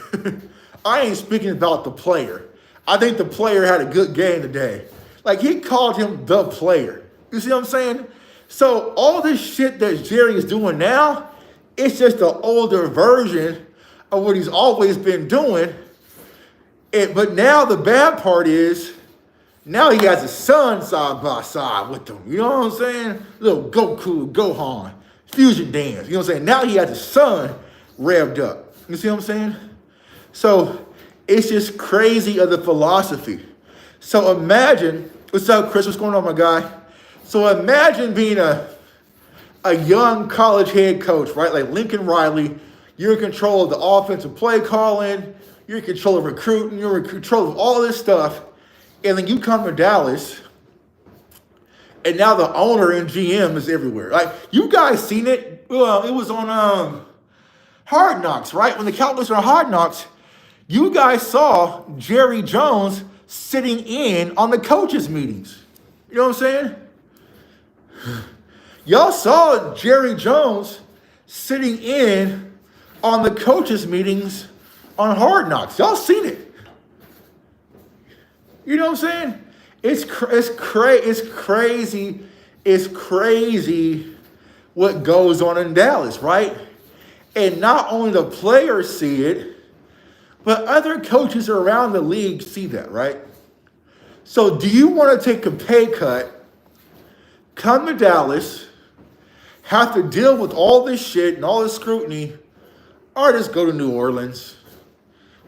I ain't speaking about the player. I think the player had a good game today. Like, he called him the player. You see what I'm saying? So all this shit that Jerry is doing now, it's just an older version of what he's always been doing. But now the bad part is, now he has his son side by side with him. You know what I'm saying? Little Goku, Gohan, fusion dance. You know what I'm saying? Now he has his son revved up. You see what I'm saying? So it's just crazy of the philosophy. So imagine, what's up, Chris? What's going on, my guy? So imagine being a young college head coach, right? Like Lincoln Riley. You're in control of the offensive play calling. You're in control of recruiting. You're in control of all this stuff. And then you come to Dallas, and now the owner and GM is everywhere. Like, you guys seen it? Well, it was on Hard Knocks, right? When the Cowboys were on Hard Knocks, you guys saw Jerry Jones sitting in on the coaches' meetings. You know what I'm saying? Y'all saw Jerry Jones sitting in on the coaches' meetings on Hard Knocks. Y'all seen it. You know what I'm saying? It's crazy. It's crazy what goes on in Dallas, right? And not only the players see it, but other coaches around the league see that, right? So do you want to take a pay cut, come to Dallas, have to deal with all this shit and all this scrutiny, or just go to New Orleans,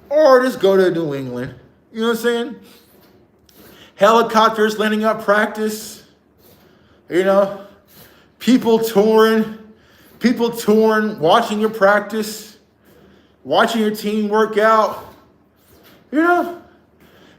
or just go to New England? You know what I'm saying? Helicopters landing up practice, you know, people touring, watching your practice, watching your team work out, you know?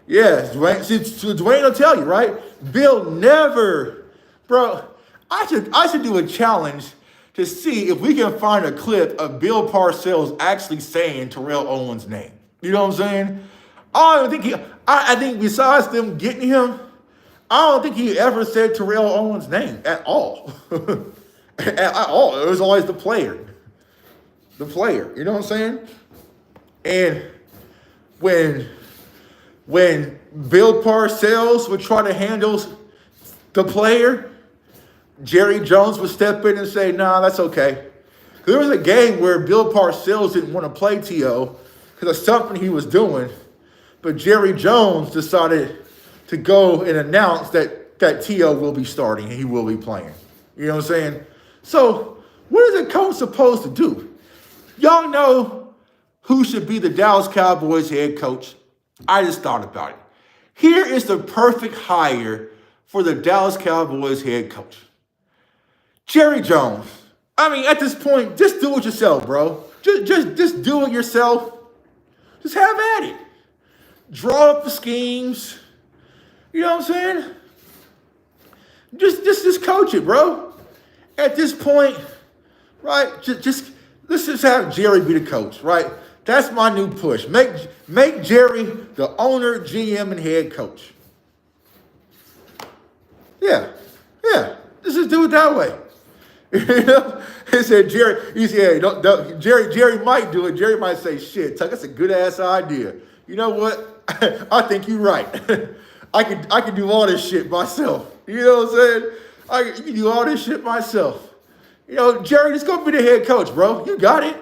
Yeah, Dwayne will tell you, right? Bill never, bro, I should do a challenge to see if we can find a clip of Bill Parcells actually saying Terrell Owens' name. You know what I'm saying? I think besides them getting him, I don't think he ever said Terrell Owens' name at all. At all. It was always the player. The player. You know what I'm saying? And when Bill Parcells would try to handle the player, Jerry Jones would step in and say, nah, that's okay. There was a game where Bill Parcells didn't want to play T.O. because of something he was doing. But Jerry Jones decided to go and announce that T.O. will be starting and he will be playing. You know what I'm saying? So what is a coach supposed to do? Y'all know who should be the Dallas Cowboys head coach? I just thought about it. Here is the perfect hire for the Dallas Cowboys head coach. Jerry Jones. I mean, at this point, just do it yourself, bro. Just do it yourself. Just have at it. Draw up the schemes. You know what I'm saying? Just coach it, bro. At this point, right? Let's just have Jerry be the coach, right? That's my new push. Make Jerry the owner, GM, and head coach. Yeah. Let's just do it that way. You know? He said Jerry might do it. Jerry might say, shit, Tuck, that's a good ass idea. You know what? I think you're right. I can do all this shit myself. You know what I'm saying? I can do all this shit myself. You know, Jerry, just go be the head coach, bro. You got it.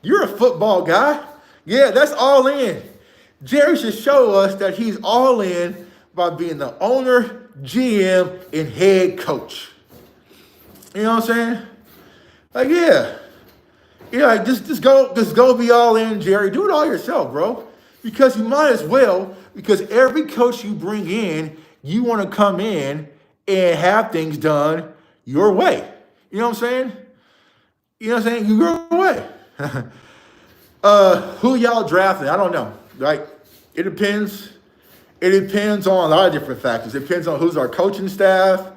You're a football guy. Yeah, that's all in. Jerry should show us that he's all in by being the owner, GM, and head coach. You know what I'm saying? Like, yeah. Yeah, just go be all in, Jerry. Do it all yourself, bro. Because you might as well, because every coach you bring in, you want to come in and have things done your way. You know what I'm saying? You know what I'm saying? Your way. Who y'all drafting? I don't know. Right? It depends. It depends on a lot of different factors. It depends on who's our coaching staff.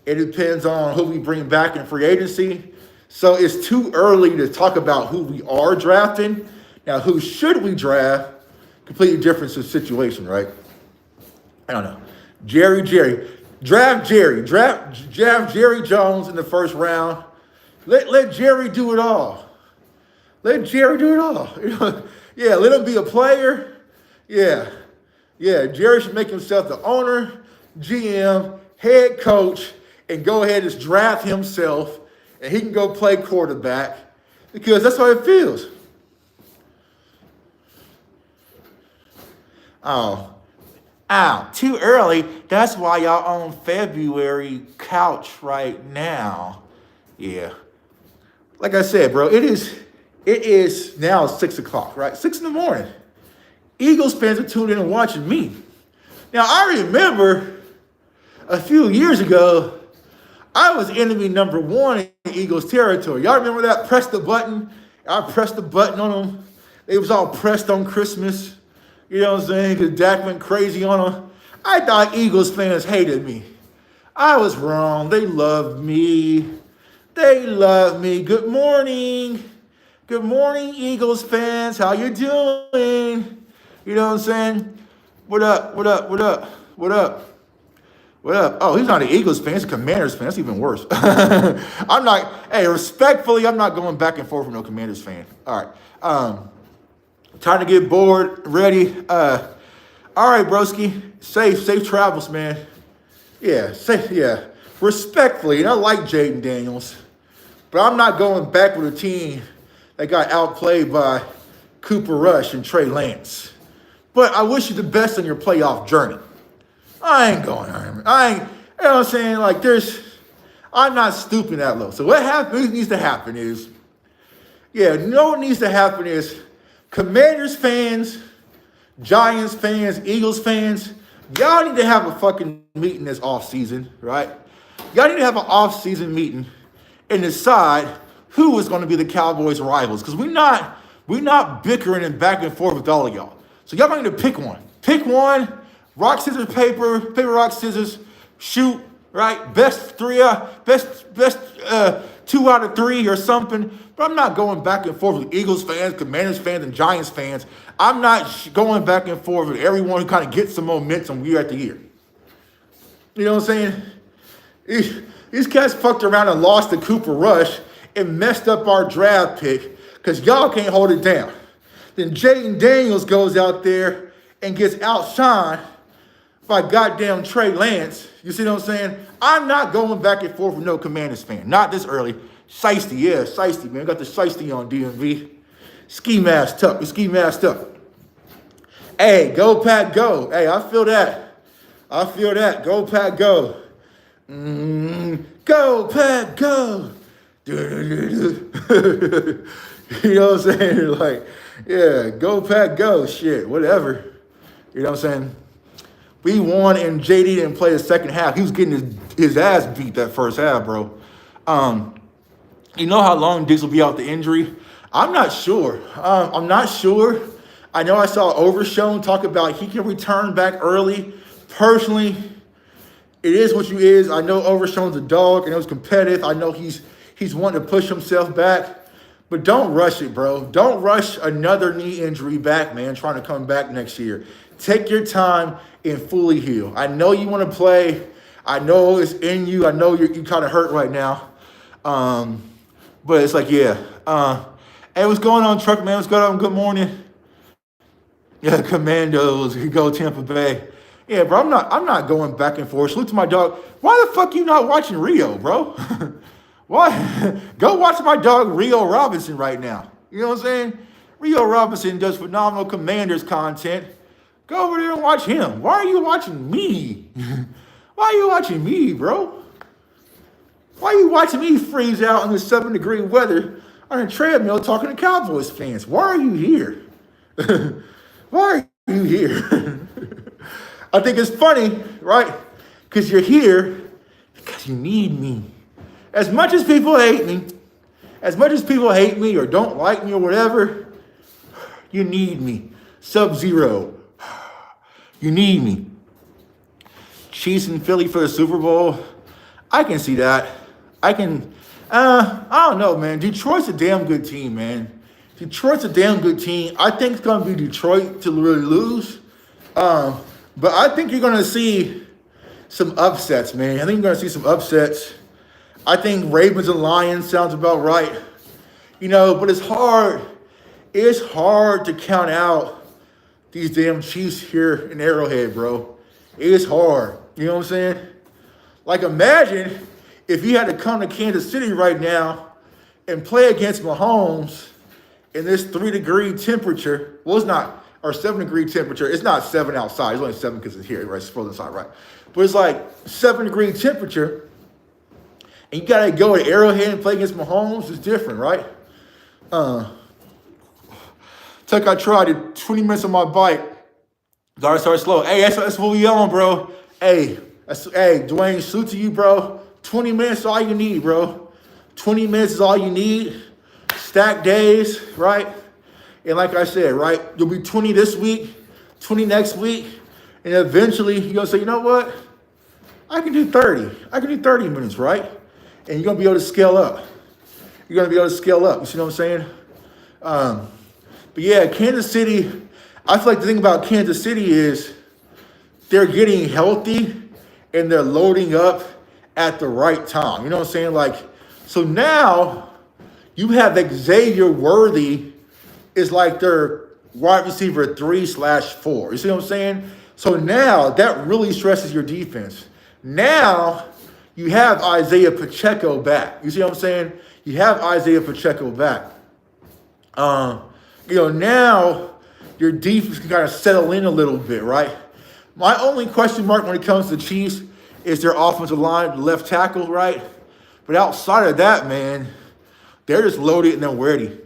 It depends on who we bring back in free agency. So it's too early to talk about who we are drafting. Now, who should we draft? Completely different situation, right? I don't know. Jerry. Draft Jerry. Draft Jerry Jones in the first round. Let Jerry do it all. Let Jerry do it all. You know? Yeah, let him be a player. Yeah, Jerry should make himself the owner, GM, head coach, and go ahead and just draft himself, and he can go play quarterback because that's how it feels. Oh, too early. That's why y'all on February couch right now. Yeah. Like I said, bro, it is now 6 o'clock, right? 6 in the morning. Eagles fans are tuned in and watching me. Now, I remember a few years ago, I was enemy number one in Eagles territory. Y'all remember that? Press the button. I pressed the button on them. They was all pressed on Christmas. You know what I'm saying? Because Dak went crazy on them. I thought Eagles fans hated me. I was wrong. They loved me. They love me. Good morning. Good morning, Eagles fans. How you doing? You know what I'm saying? What up? What up? What up? What up? What up? Oh, he's not an Eagles fan. He's a Commanders fan. That's even worse. I'm not, hey, respectfully, I'm not going back and forth with no Commanders fan. All right. Time to get bored, ready. All right, broski. Safe travels, man. Yeah, safe, yeah. Respectfully, and I like Jaden Daniels, but I'm not going back with a team that got outplayed by Cooper Rush and Trey Lance. But I wish you the best on your playoff journey. I ain't going on. You know what I'm saying? Like, I'm not stooping that low. So what needs to happen is, what needs to happen is Commanders fans, Giants fans, Eagles fans, y'all need to have a fucking meeting this offseason, right? Y'all need to have an offseason meeting and decide who is going to be the Cowboys' rivals. Because we're not bickering and back and forth with all of y'all. So y'all going to need to pick one. Pick one. Rock, scissors, paper, rock, scissors, shoot, right? Best 2 out of 3 or something. But I'm not going back and forth with Eagles fans, Commanders fans, and Giants fans. I'm not going back and forth with everyone who kind of gets some momentum year after year. You know what I'm saying? These cats fucked around and lost to Cooper Rush and messed up our draft pick because y'all can't hold it down. Then Jaden Daniels goes out there and gets outshined by goddamn Trey Lance. You see what I'm saying? I'm not going back and forth with no Commanders fan. Not this early. Shiesty, yeah, Shiesty, man. Got the Shiesty on DMV. Ski masked up. We ski masked up. Hey, go Pat, go. Hey, I feel that. Go Pat, go. Go Pat, go. You know what I'm saying? Like, yeah, go Pat, go. Shit, whatever. You know what I'm saying? We won and JD didn't play the second half. He was getting his ass beat that first half, bro. You know how long Diggs will be out the injury? I'm not sure. I know I saw Overshown talk about he can return back early. Personally, it is what you is. I know Overshown's a dog and it was competitive. I know he's wanting to push himself back. But don't rush it, bro. Don't rush another knee injury back, man, trying to come back next year. Take your time and fully heal. I know you want to play. I know it's in you. I know you kind of hurt right now. But it's like, yeah. Hey, what's going on, Truck Man? What's going on? Good morning. Yeah, Commandos. You go Tampa Bay. Yeah, bro, I'm not going back and forth. Salute to my dog. Why the fuck you not watching Rio, bro? Why? Go watch my dog Rio Robinson right now. You know what I'm saying? Rio Robinson does phenomenal Commanders content. Go over there and watch him. Why are you watching me? Why are you watching me, bro? Why are you watching me freeze out in the 7-degree weather on a treadmill talking to Cowboys fans? Why are you here? Why are you here? I think it's funny, right? Because you're here because you need me. As much as people hate me or don't like me or whatever, you need me. Sub-Zero. You need me. Chiefs and Philly for the Super Bowl. I can see that. I don't know, man. Detroit's a damn good team, man. Detroit's a damn good team. I think it's going to be Detroit to really lose. But I think you're going to see some upsets, man. I think you're going to see some upsets. I think Ravens and Lions sounds about right. You know, but it's hard. It's hard to count out these damn Chiefs here in Arrowhead, bro. It's hard. You know what I'm saying? Like, imagine if you had to come to Kansas City right now and play against Mahomes in this 3-degree temperature. Well, it's not, or 7-degree temperature. It's not 7 outside. It's only 7 because it's here, right? It's frozen inside, right? But it's like 7-degree temperature. And you got to go to Arrowhead and play against Mahomes. It's different, right? Tuck, I tried it. 20 minutes on my bike. Gotta start slow. Hey, that's what we on, bro. Hey, Dwayne, salute to you, bro. 20 minutes is all you need, bro. 20 minutes is all you need. Stack days, right? And like I said, right, you'll be 20 this week, 20 next week, and eventually you're gonna say, you know what? I can do 30. I can do 30 minutes, right? And you're gonna be able to scale up. You're gonna be able to scale up. You see what I'm saying? But yeah, Kansas City, I feel like the thing about Kansas City is they're getting healthy and they're loading up at the right time. You know what I'm saying? Like, so now you have Xavier Worthy is like their wide receiver 3/4. You see what I'm saying? So now that really stresses your defense. Now you have Isaiah Pacheco back. You see what I'm saying? You have Isaiah Pacheco back. Now your defense can kind of settle in a little bit, right? My only question mark when it comes to the Chiefs is their offensive line, left tackle, right? But outside of that, man, they're just loaded and they're ready.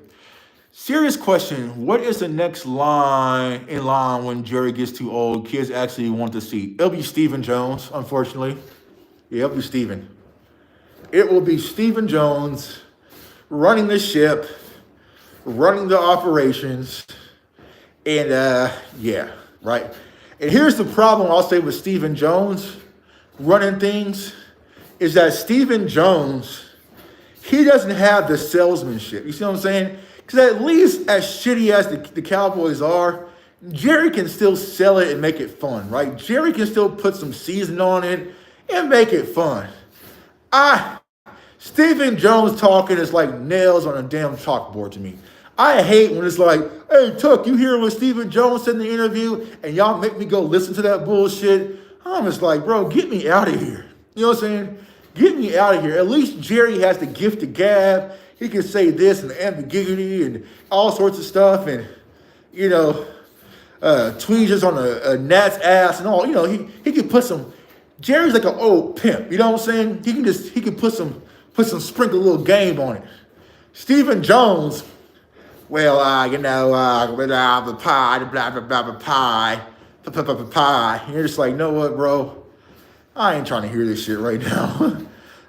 Serious question, what is the next line in line when Jerry gets too old? Kids actually want to see. It'll be Stephen Jones, unfortunately. Yeah, it'll be Stephen. It will be Stephen Jones running the ship, running the operations, and yeah, right? And here's the problem I'll say with Stephen Jones running things is that Stephen Jones, he doesn't have the salesmanship. You see what I'm saying? Because at least as shitty as the Cowboys are, Jerry can still sell it and make it fun, right? Jerry can still put some season on it and make it fun. Stephen Jones talking is like nails on a damn chalkboard to me. I hate when it's like, hey, Tuck, you hear what Stephen Jones said in the interview and y'all make me go listen to that bullshit? I'm just like, bro, get me out of here. You know what I'm saying? Get me out of here. At least Jerry has the gift of gab. He can say this and ambiguity and all sorts of stuff and, tweezers on a gnat's ass and all. He can put some, Jerry's like an old pimp. You know what I'm saying? He can put some sprinkle a little game on it. Stephen Jones, the pie, the blah, blah, blah, blah, pie, pie. And you're just like, you know what, bro? I ain't trying to hear this shit right now.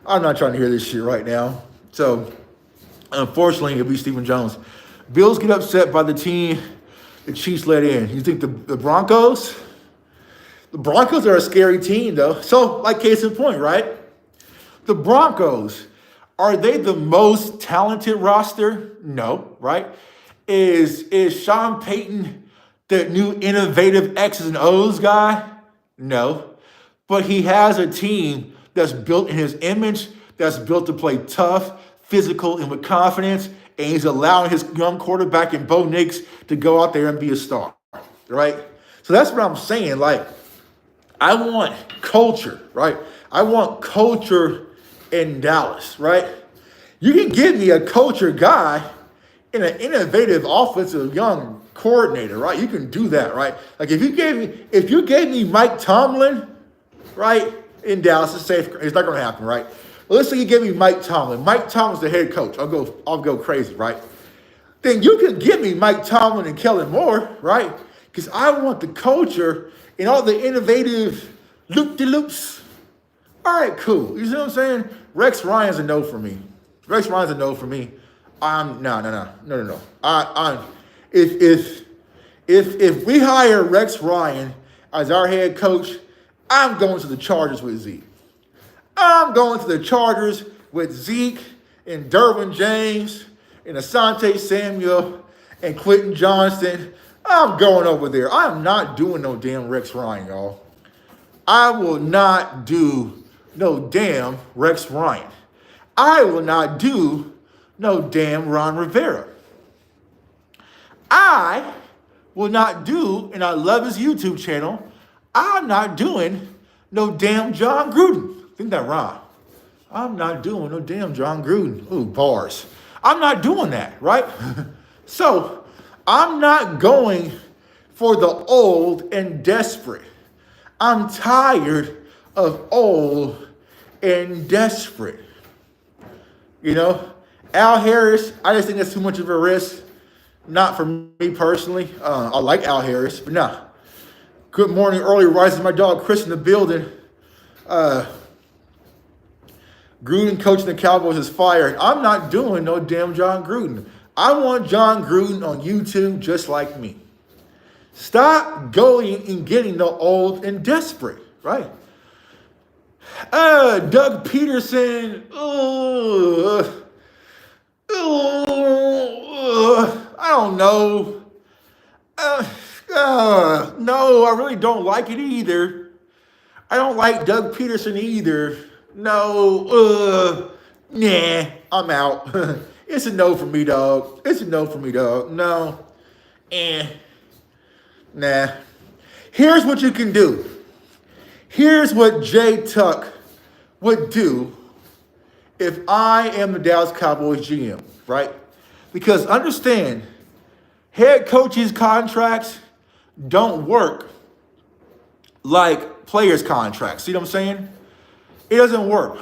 I'm not trying to hear this shit right now. So, unfortunately, it'll be Stephen Jones. Bills get upset by the team the Chiefs let in. You think the Broncos? The Broncos are a scary team, though. So, like case in point, right? The Broncos, are they the most talented roster? No, right? Is Sean Payton the new innovative X's and O's guy? No. But he has a team that's built in his image, that's built to play tough, physical, and with confidence, and he's allowing his young quarterback in Bo Nix to go out there and be a star, right? So that's what I'm saying. Like, I want culture, right? I want culture in Dallas, right? You can give me a culture guy in an innovative offensive young coordinator, right? You can do that, right? Like if you gave me Mike Tomlin, right, in Dallas, it's safe. It's not going to happen, right? Well, let's say you gave me Mike Tomlin. Mike Tomlin's the head coach. I'll go crazy, right? Then you can give me Mike Tomlin and Kellen Moore, right? Because I want the culture and all the innovative loop-de-loops. All right, cool. You see what I'm saying? Rex Ryan's a no for me. Rex Ryan's a no for me. No. If we hire Rex Ryan as our head coach, I'm going to the Chargers with Zeke. I'm going to the Chargers with Zeke and Derwin James and Asante Samuel and Quentin Johnston. I'm going over there. I'm not doing no damn Rex Ryan, y'all. I will not do no damn Rex Ryan. I will not do no damn Ron Rivera. I will not do, and I love his YouTube channel, I'm not doing no damn John Gruden. Think that rhyme. I'm not doing no damn John Gruden. Ooh, bars. I'm not doing that, right? So, I'm not going for the old and desperate. I'm tired of old and desperate. Al Harris, I just think that's too much of a risk. Not for me personally. I like Al Harris, but nah. Good morning, early rising. My dog Chris in the building. Uh, Gruden coaching the Cowboys is fired. I'm not doing no damn John Gruden. I want John Gruden on YouTube just like me. Stop going and getting the old and desperate, right? Doug Peterson. I don't know. No, I really don't like it either. I don't like Doug Peterson either. No, nah, I'm out. It's a no for me, dog. It's a no for me, dog. No, nah. Here's what you can do. Here's what Jay Tuck would do if I am the Dallas Cowboys GM, right? Because understand, head coaches' contracts don't work like players' contracts. See what I'm saying? It doesn't work.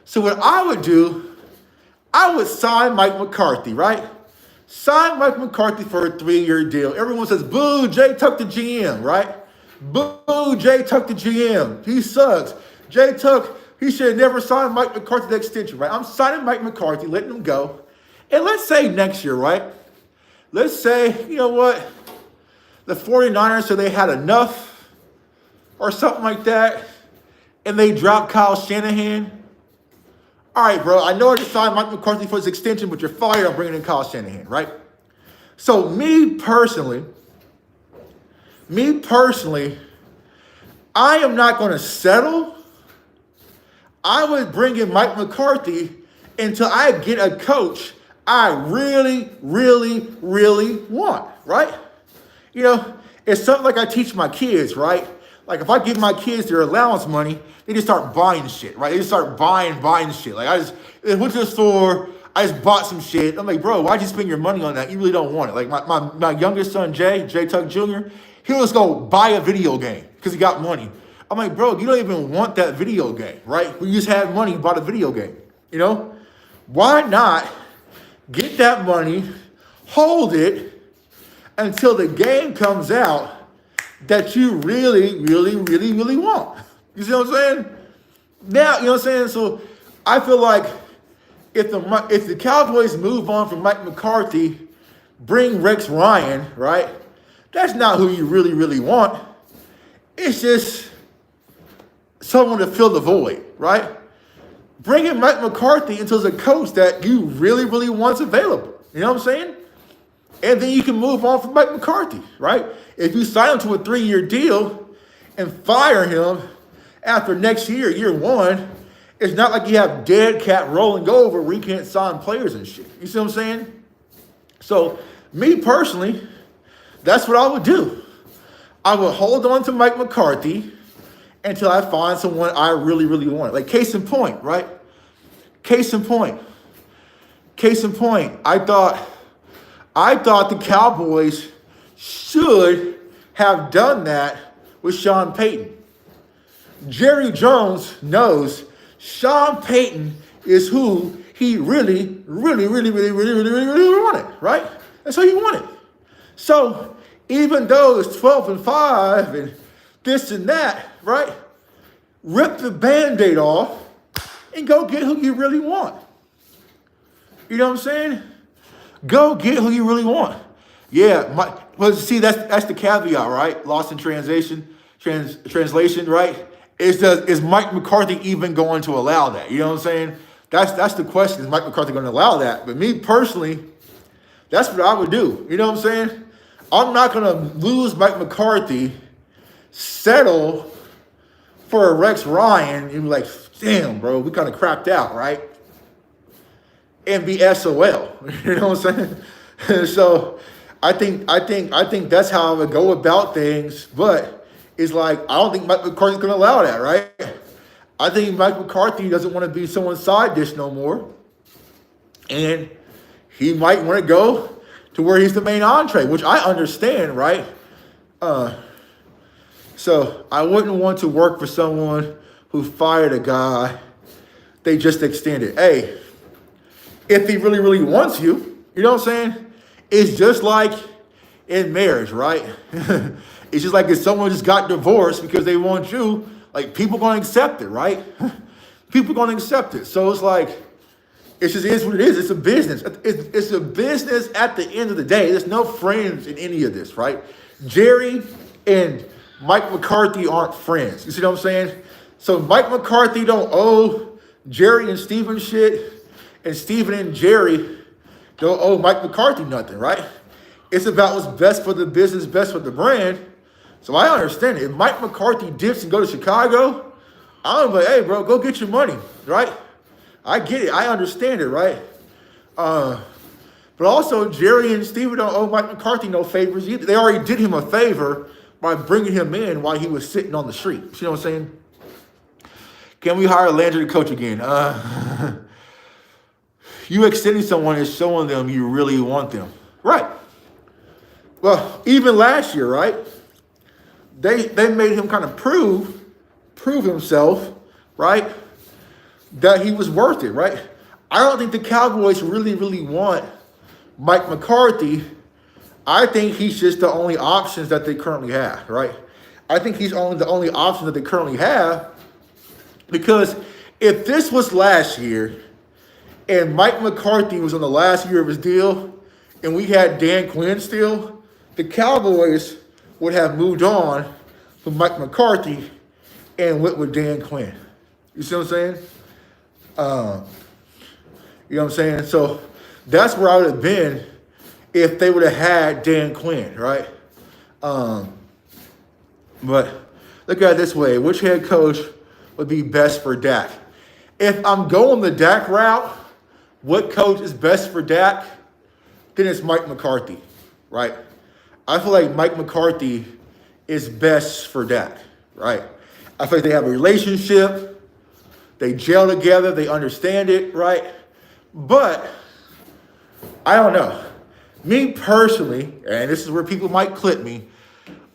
So what I would do, I would sign Mike McCarthy, right? Sign Mike McCarthy for a 3-year deal. Everyone says, boo, Jay Tuck the GM, right? Boo, Jay Tuck the GM. He sucks. Jay Tuck, he should have never signed Mike McCarthy the extension, right? I'm signing Mike McCarthy, letting him go. And let's say next year, right? Let's say, you know what? The 49ers said they had enough or something like that, and they dropped Kyle Shanahan. All right, bro, I know I just signed Mike McCarthy for his extension, but you're fired. I'm bringing in Kyle Shanahan, right? So me personally, I am not going to settle. I would bring in Mike McCarthy until I get a coach I really, really, really want, right? You know, it's something like I teach my kids, right? Like if I give my kids their allowance money, they just start buying shit, right? They just start buying shit. Like I went to the store, I just bought some shit. I'm like, bro, why'd you spend your money on that? You really don't want it. Like my youngest son, Jay Tuck Jr., he'll just go buy a video game because he got money. I'm like, bro, you don't even want that video game, right? We just had money, bought a video game, you know? Why not get that money, hold it until the game comes out that you really, really, really, really want. You see what I'm saying? Now, you know what I'm saying? So I feel like if the Cowboys move on from Mike McCarthy, bring Rex Ryan, right? That's not who you really, really want. It's just someone to fill the void, right? Bring in Mike McCarthy until the coach that you really, really want's available. You know what I'm saying? And then you can move on from Mike McCarthy, right? If you sign him to a 3-year deal and fire him after next year, year one, it's not like you have dead cat rolling over where you can't sign players and shit. You see what I'm saying? So me personally, that's what I would do. I would hold on to Mike McCarthy until I find someone I really, really want. Like case in point, right? Case in point. I thought the Cowboys should have done that with Sean Payton. Jerry Jones knows Sean Payton is who he really, really, really, really, really, really, really, really wanted, right? That's who he wanted. So even though it's 12-5 and this and that, right? Rip the Band-Aid off and go get who you really want. You know what I'm saying? Go get who you really want. Yeah, see, that's the caveat, right? Lost in translation, right? Is Mike McCarthy even going to allow that? You know what I'm saying? That's the question. Is Mike McCarthy going to allow that? But me personally, that's what I would do. You know what I'm saying? I'm not going to lose Mike McCarthy, settle for a Rex Ryan, and be like, damn, bro, we kind of crapped out, right? And be SOL. You know what I'm saying? So I think that's how I would go about things. But it's like, I don't think Mike McCarthy's going to allow that, right? I think Mike McCarthy doesn't want to be someone's side dish no more. And he might want to go to where he's the main entree, which I understand, right? So I wouldn't want to work for someone who fired a guy they just extended. Hey, if he really, really wants you, you know what I'm saying? It's just like in marriage, right? It's just like if someone just got divorced because they want you, like people gonna accept it, right? People gonna accept it. So it's like, it just is what it is. It's a business. It's a business at the end of the day. There's no friends in any of this, right? Jerry and Mike McCarthy aren't friends. You see what I'm saying? So Mike McCarthy don't owe Jerry and Steven shit, and Steven and Jerry don't owe Mike McCarthy nothing, right? It's about what's best for the business, best for the brand. So I understand it. If Mike McCarthy dips and go to Chicago, I'm like, hey, bro, go get your money, right? I get it. I understand it, right? But also, Jerry and Steven don't owe Mike McCarthy no favors either. They already did him a favor by bringing him in while he was sitting on the street. You know what I'm saying? Can we hire Landry to coach again? You extending someone is showing them you really want them. Right. Well, even last year, right? They made him kind of prove himself, right? That he was worth it, right? I don't think the Cowboys really want Mike McCarthy. I think he's just the only options that they currently have, right? I think he's only the only option that they currently have, because if this was last year and Mike McCarthy was on the last year of his deal and we had Dan Quinn still, the Cowboys would have moved on from Mike McCarthy and went with Dan Quinn. You see what I'm saying? You know what I'm saying? So that's where I would have been if they would have had Dan Quinn, right? But look at it this way. Which head coach would be best for Dak? If I'm going the Dak route, what coach is best for Dak? Then it's Mike McCarthy, right? I feel like Mike McCarthy is best for Dak, right? I feel like they have a relationship. They gel together. They understand it, right? But I don't know. Me personally, and this is where people might clip me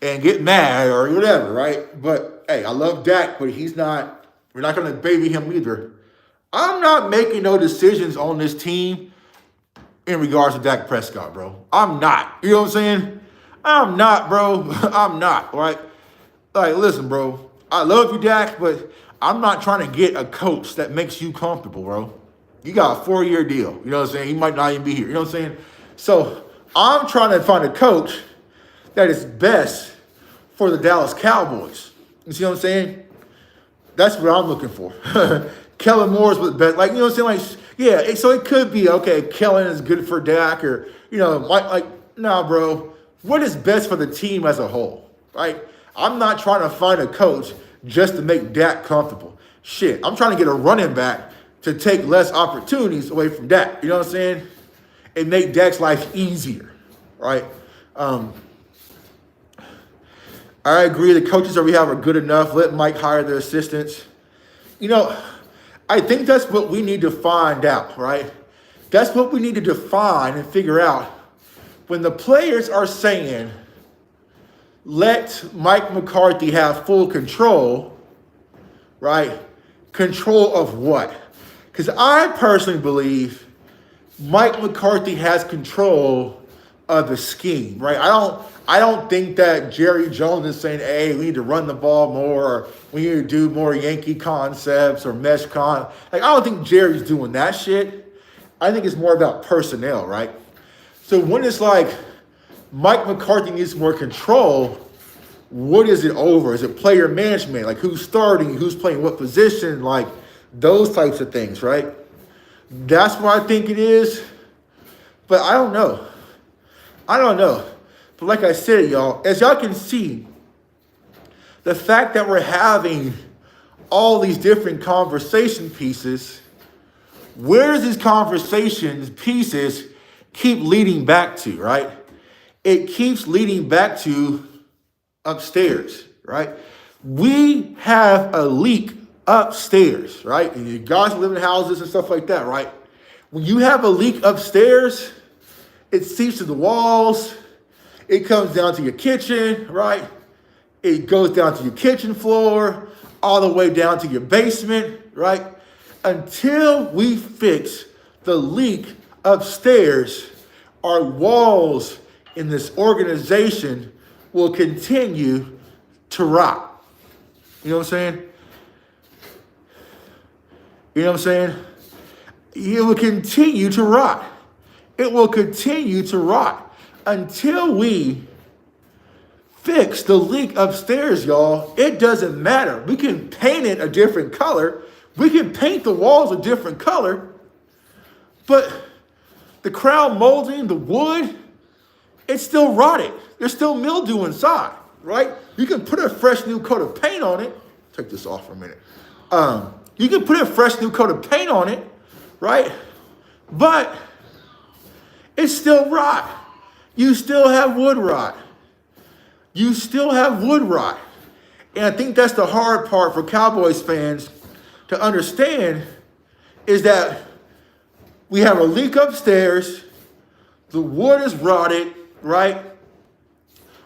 and get mad or whatever, right? But hey, I love Dak, but we're not going to baby him either. I'm not making no decisions on this team in regards to Dak Prescott, bro. I'm not. You know what I'm saying? I'm not, bro. I'm not, right? Like, listen, bro. I love you, Dak, but I'm not trying to get a coach that makes you comfortable, bro. You got a 4-year deal. You know what I'm saying? He might not even be here. You know what I'm saying? So I'm trying to find a coach that is best for the Dallas Cowboys. You see what I'm saying? That's what I'm looking for. Kellen Moore's the best. Like, you know what I'm saying? Like, yeah, so it could be, okay, Kellen is good for Dak, or, you know, like, nah, bro. What is best for the team as a whole, right? I'm not trying to find a coach just to make Dak comfortable. Shit, I'm trying to get a running back to take less opportunities away from Dak. You know what I'm saying? And make Dak's life easier, right? I agree. The coaches that we have are good enough. Let Mike hire their assistants. You know, I think that's what we need to find out, right? That's what we need to define and figure out. When the players are saying, let Mike McCarthy have full control, right? Control of what? Because I personally believe Mike McCarthy has control of the scheme, right? I don't think that Jerry Jones is saying, hey, we need to run the ball more, or we need to do more Yankee concepts or mesh Like, I don't think Jerry's doing that shit. I think it's more about personnel, right? So when it's like Mike McCarthy needs more control, what is it over? Is it player management? Like, who's starting, who's playing what position, like those types of things, right? That's what I think it is. But I don't know. But like I said, y'all, as y'all can see, the fact that we're having all these different conversation pieces, where does these conversations pieces keep leading back to, right? It keeps leading back to upstairs, right? We have a leak upstairs, right? And you guys live in houses and stuff like that, right? When you have a leak upstairs, it seeps to the walls. It comes down to your kitchen, right? It goes down to your kitchen floor, all the way down to your basement, right? Until we fix the leak upstairs, our walls in this organization will continue to rot. You know what I'm saying? You know what I'm saying? It will continue to rot. It will continue to rot until we fix the leak upstairs, y'all. It doesn't matter. We can paint it a different color. We can paint the walls a different color. But the crown molding, the wood, it's still rotted. There's still mildew inside, right? You can put a fresh new coat of paint on it. Take this off for a minute. You can put a fresh new coat of paint on it, right? But it's still rot. You still have wood rot. You still have wood rot. And I think that's the hard part for Cowboys fans to understand is that we have a leak upstairs. The wood is rotted, right?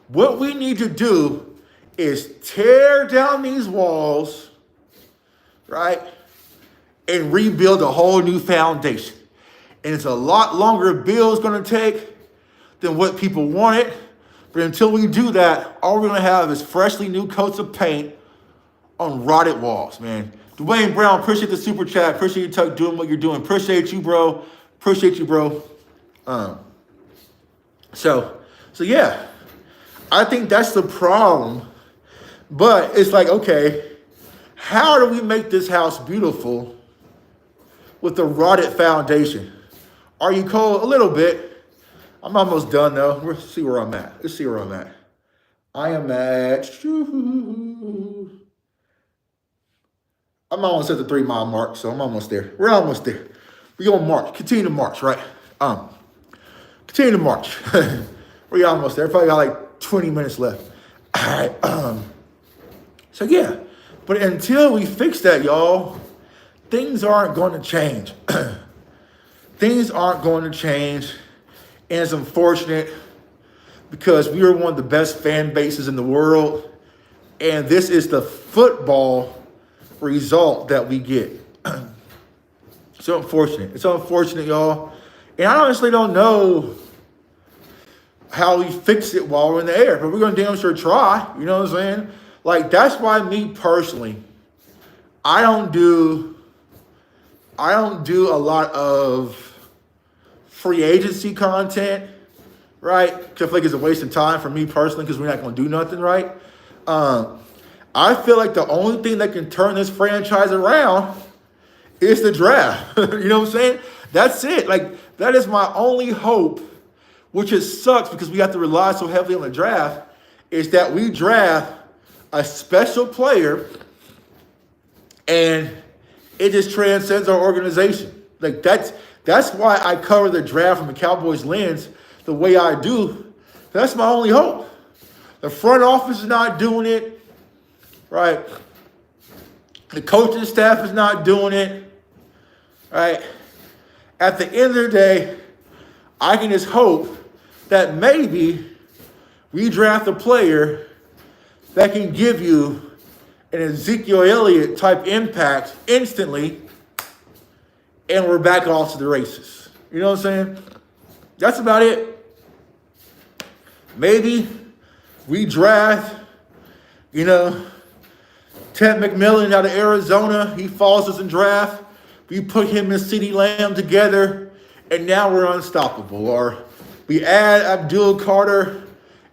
What we need to do is tear down these walls, right? And rebuild a whole new foundation. And it's a lot longer bill it's going to take than what people wanted. But until we do that, all we're going to have is freshly new coats of paint on rotted walls, man. Dwayne Brown, appreciate the super chat. Appreciate you, Tuck, doing what you're doing. Appreciate you, bro. Appreciate you, bro. So yeah, I think that's the problem. But it's like, okay, how do we make this house beautiful with the rotted foundation? Are you cold? A little bit. I'm almost done, though. Let's see where I'm at. I am at... I'm almost at the 3 mile mark, so I'm almost there. We're almost there. We're going to march. Continue to march, right? Continue to march. We're almost there. Probably got like 20 minutes left. All right. So, yeah. But until we fix that, y'all, things aren't going to change. Things aren't going to change. And it's unfortunate because we are one of the best fan bases in the world. And this is the football result that we get. So unfortunate. It's unfortunate, y'all. And I honestly don't know how we fix it while we're in the air. But we're going to damn sure try. You know what I'm saying? Like, that's why me personally, I don't do a lot of free agency content, right? Because I feel like it's a waste of time for me personally because we're not going to do nothing, right? I feel like the only thing that can turn this franchise around is the draft. You know what I'm saying? That's it. Like, that is my only hope, which it sucks because we have to rely so heavily on the draft, is that we draft a special player and it just transcends our organization. Like, that's why I cover the draft from the Cowboys lens the way I do. That's my only hope. The front office is not doing it, right? The coaching staff is not doing it, right? At the end of the day, I can just hope that maybe we draft a player that can give you an Ezekiel Elliott type impact instantly, and we're back off to the races. You know what I'm saying? That's about it. Maybe we draft, Ted McMillan out of Arizona. He falls us in draft. We put him and CeeDee Lamb together, and now we're unstoppable. Or we add Abdul Carter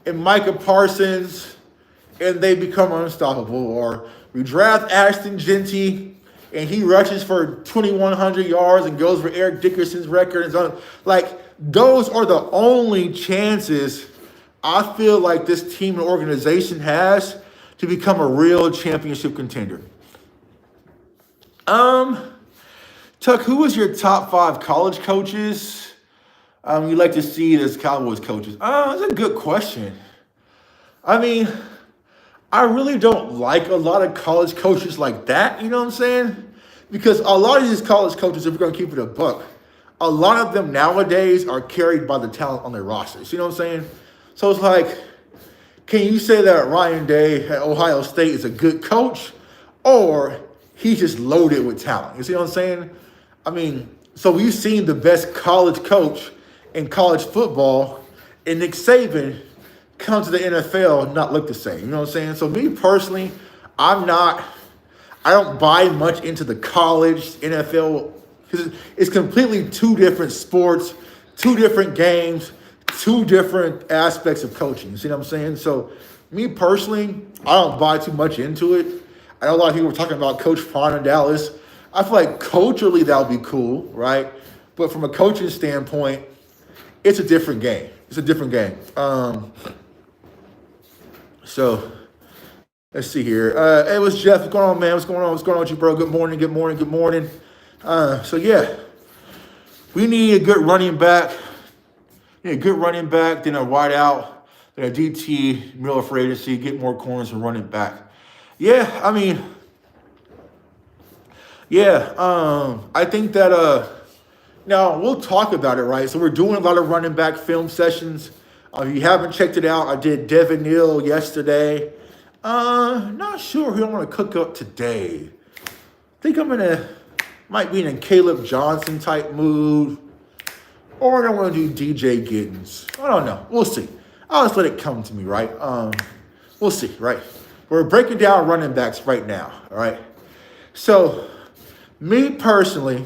and Micah Parsons, and they become unstoppable. Or we draft Ashton Genty, and he rushes for 2,100 yards and goes for Eric Dickerson's record. Like, those are the only chances I feel like this team and organization has to become a real championship contender. Tuck, who was your top 5 college coaches you'd like to see as Cowboys coaches? That's a good question. I mean, I really don't like a lot of college coaches like that, you know what I'm saying? Because a lot of these college coaches, if we're going to keep it a buck, a lot of them nowadays are carried by the talent on their rosters, you know what I'm saying? So it's like, can you say that Ryan Day at Ohio State is a good coach, or he's just loaded with talent? You see what I'm saying? I mean, so we've seen the best college coach in college football and Nick Saban come to the NFL and not look the same. You know what I'm saying? So me personally, I don't buy much into the college NFL because it's completely two different sports, two different games, two different aspects of coaching. You see what I'm saying? So me personally, I don't buy too much into it. I know a lot of people were talking about Coach Prime in Dallas. I feel like culturally that would be cool, right? But from a coaching standpoint, it's a different game. It's a different game. So let's see here. Hey, what's Jeff? What's going on, man? What's going on? What's going on with you, bro? Good morning. Good morning. Good morning. So yeah, we need a good running back. Then a wide out, then a DT, middle of free agency, get more corners and running back. Yeah, I mean, I think that now we'll talk about it, right? So we're doing a lot of running back film sessions. If you haven't checked it out, I did Devin Neal yesterday. Not sure who I'm gonna cook up today. I think might be in a Caleb Johnson type mood. Or I want to do DJ Giddens. I don't know. We'll see. I'll just let it come to me, right? We'll see, right? We're breaking down running backs right now, all right? So, me personally,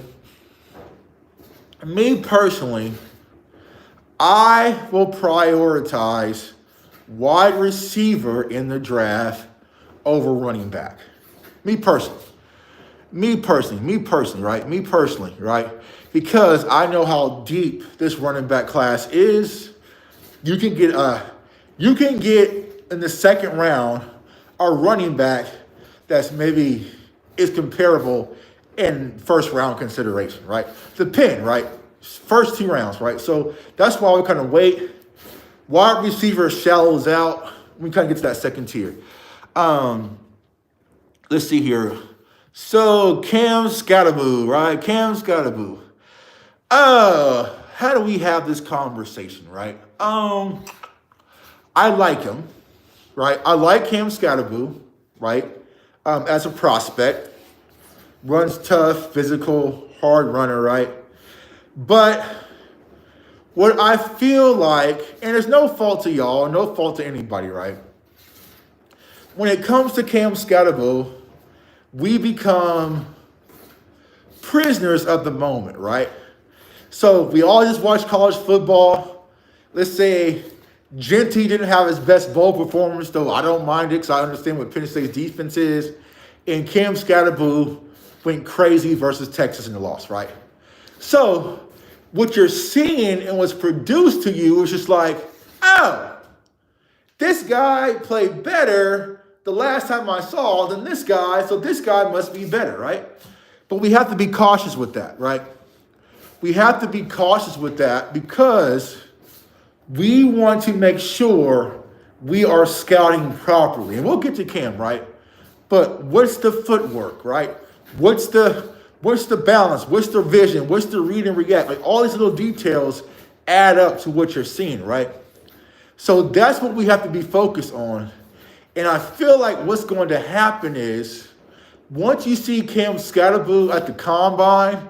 I will prioritize wide receiver in the draft over running back. Me personally, right? Because I know how deep this running back class is. You can get in the second round a running back that's maybe is comparable in first round consideration, right? Depend, right? First 2 rounds, right? So that's why we kind of wait. Wide receiver shallows out. We kind of get to that second tier. Let's see here. So Cam Scatterboo, right? How do we have this conversation, right? I like him, right? I like Cam Scatterboo, right? As a prospect. Runs tough, physical, hard runner, right? But what I feel like, and it's no fault to y'all, no fault to anybody, right? When it comes to Cam Scatterboo, we become prisoners of the moment, right? So we all just watch college football. Let's say Genty didn't have his best bowl performance, though I don't mind it because I understand what Penn State's defense is. And Cam Scatterboo went crazy versus Texas in the loss, right? So what you're seeing and what's produced to you is just like, oh, this guy played better the last time I saw than this guy, so this guy must be better, right? But we have to be cautious with that, right? We have to be cautious with that because we want to make sure we are scouting properly. And we'll get to Cam, right? But what's the footwork, right? What's the balance? What's the vision? What's the read and react? Like all these little details add up to what you're seeing, right? So that's what we have to be focused on. And I feel like what's going to happen is once you see Cam Scatterboo at the combine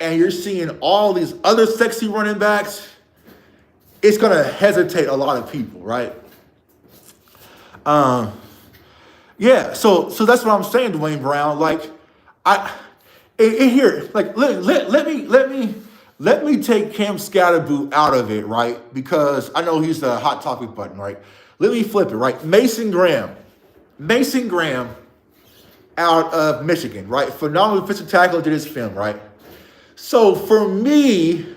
and you're seeing all these other sexy running backs, it's going to hesitate a lot of people, right? Yeah, so that's what I'm saying, Dwayne Brown. Like, let me take Cam Scatterboo out of it, right? Because I know he's the hot topic button, right? Let me flip it, right? Mason Graham out of Michigan, right? Phenomenal defensive tackle, did his film, right? So for me,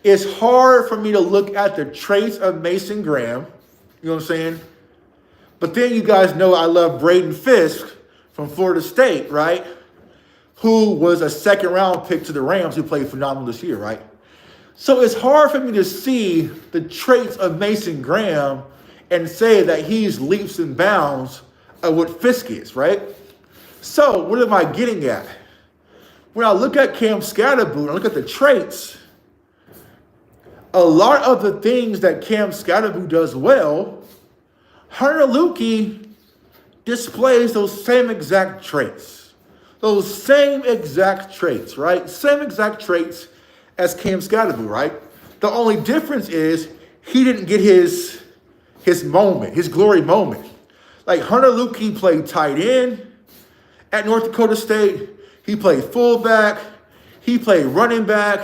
it's hard for me to look at the traits of Mason Graham, you know what I'm saying? But then you guys know I love Braden Fisk from Florida State, right? Who was a second round pick to the Rams who played phenomenal this year, right? So it's hard for me to see the traits of Mason Graham and say that he's leaps and bounds of what Fisk is, right? So what am I getting at? When I look at Cam Scatterboo and I look at the traits, a lot of the things that Cam Scatterboo does well, Hunter Luki displays those same exact traits. Right? Same exact traits as Cam Scatterboo, right? The only difference is he didn't get his moment, his glory moment. Like Hunter Luepke played tight end at North Dakota State. He played fullback. He played running back.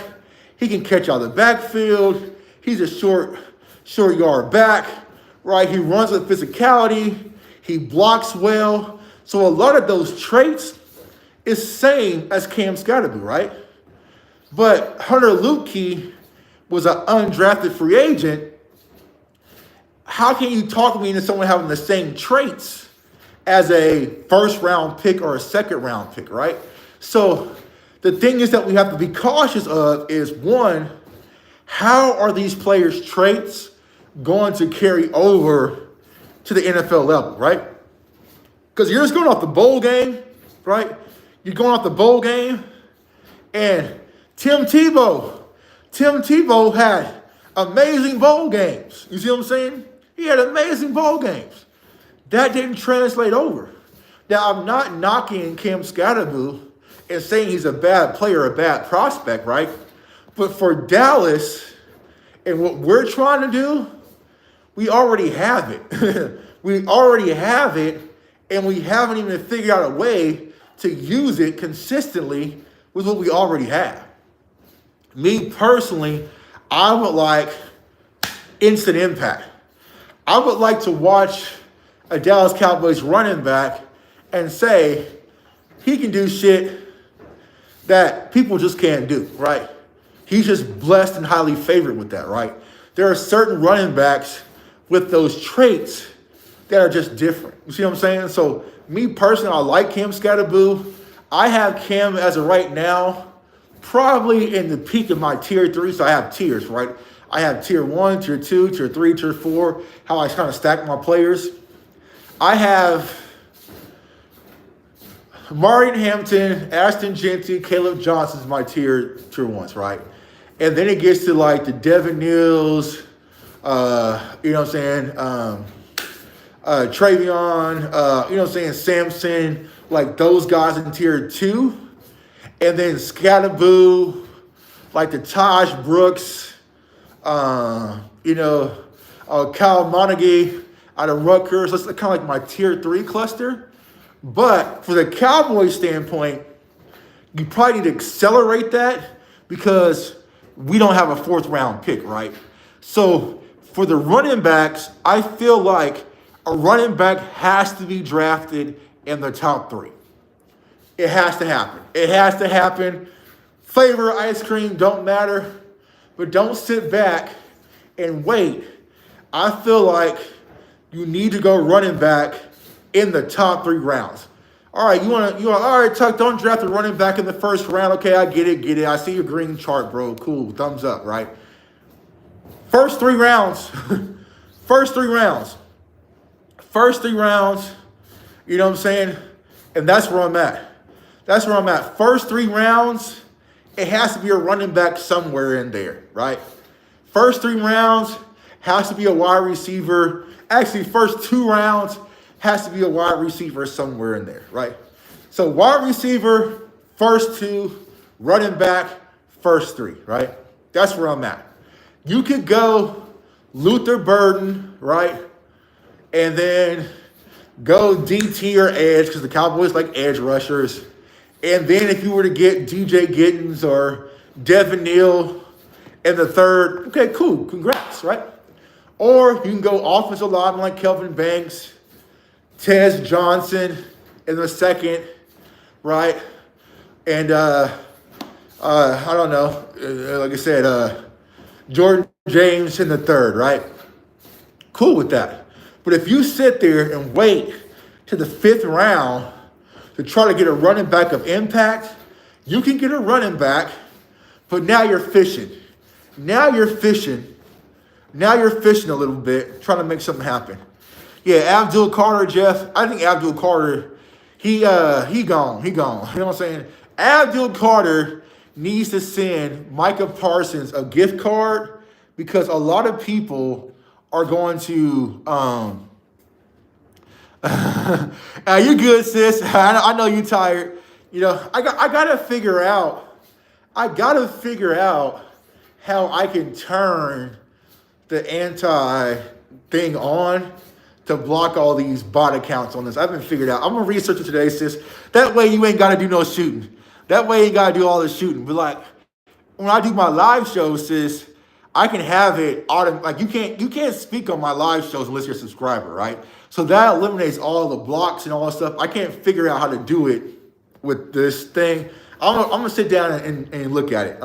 He can catch out of the backfield. He's a short yard back, right? He runs with physicality. He blocks well. So a lot of those traits is same as Cam Scatterby, right? But Hunter Luepke was an undrafted free agent. How can you talk me into someone having the same traits as a first-round pick or a second-round pick, right? So the thing is that we have to be cautious of is, one, how are these players' traits going to carry over to the NFL level, right? Because you're just going off the bowl game, right? You're going off the bowl game, and Tim Tebow had amazing bowl games. You see what I'm saying? He had amazing bowl games. That didn't translate over. Now, I'm not knocking Cam Scatterby and saying he's a bad player, a bad prospect, right? But for Dallas and what we're trying to do, we already have it. We already have it, and we haven't even figured out a way to use it consistently with what we already have. Me personally, I would like instant impact. I would like to watch a Dallas Cowboys running back and say he can do shit that people just can't do, right? He's just blessed and highly favored with that, right? There are certain running backs with those traits that are just different. You see what I'm saying? So me personally, I like Cam Scatterby. I have Cam as of right now, probably in the peak of my tier 3. So I have tiers, right? I have tier 1, tier 2, tier 3, tier 4, how I kind of stack my players. I have Marion Hampton, Ashton Jeanty, Caleb Johnson's my tier 1s, right? And then it gets to like the Devin Neals, you know what I'm saying, Travion, you know what I'm saying, Samson, like those guys in tier 2. And then Scatterby, like the Taj Brooks, you know, Kyle Monaghy out of Rutgers. That's kind of like my tier 3 cluster. But for the Cowboys standpoint, you probably need to accelerate that because we don't have a 4th round pick, right? So for the running backs, I feel like a running back has to be drafted in the top 3. It has to happen. It has to happen. Flavor, ice cream, don't matter. But don't sit back and wait. I feel like you need to go running back in the top 3 rounds. All right, all right, Tuck, don't draft a running back in the 1st round. Okay, I get it. I see your green chart, bro. Cool, thumbs up, right? First 3 rounds. First 3 rounds. First 3 rounds, you know what I'm saying? And that's where I'm at. That's where I'm at. First 3 rounds, it has to be a running back somewhere in there, right? First 3 rounds has to be a wide receiver. Actually, first 2 rounds has to be a wide receiver somewhere in there, right? So wide receiver, first 2, running back, first 3, right? That's where I'm at. You could go Luther Burden, right? And then go DT or edge because the Cowboys like edge rushers. And then if you were to get DJ Gittens or Devin Neal in the 3rd, okay, cool, congrats, right? Or you can go offensive lineman like Kelvin Banks, Tez Johnson in the 2nd, right? And I don't know, like I said, Jordan James in the 3rd, right? Cool with that. But if you sit there and wait to the 5th round to try to get a running back of impact, you can get a running back, but now you're fishing. Now you're fishing a little bit, trying to make something happen. Yeah, Abdul Carter, Jeff. I think Abdul Carter, he gone. You know what I'm saying? Abdul Carter needs to send Micah Parsons a gift card because a lot of people are going to you good, sis. I know you tired. You know, I gotta figure out how I can turn the anti thing on to block all these bot accounts on this. I haven't figured out. I'm gonna research it today, sis. That way you ain't gotta do no shooting. That way you ain't gotta do all this shooting. But like when I do my live shows, sis, I can have it like you can't speak on my live shows unless you're a subscriber, right? So that eliminates all the blocks and all that stuff. I can't figure out how to do it with this thing. I'm gonna sit down and look at it.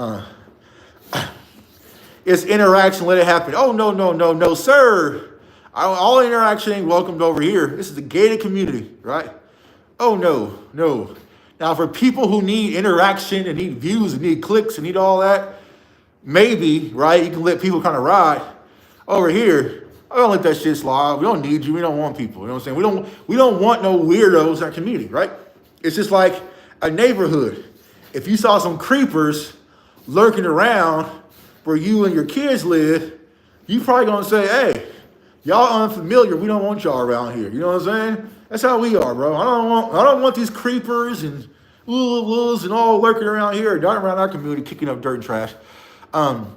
It's interaction, let it happen. Oh, no, sir. All interaction ain't welcomed over here. This is a gated community, right? Oh, no. Now, for people who need interaction and need views and need clicks and need all that, maybe, right, you can let people kind of ride. Over here, I don't let that shit slide. We don't need you. We don't want people. You know what I'm saying? We don't want no weirdos in our community, right? It's just like a neighborhood. If you saw some creepers lurking around where you and your kids live, you probably gonna say, hey, y'all unfamiliar, we don't want y'all around here. You know what I'm saying? That's how we are, bro. I don't want these creepers and wolves and all lurking around here, not around our community, kicking up dirt and trash. I'm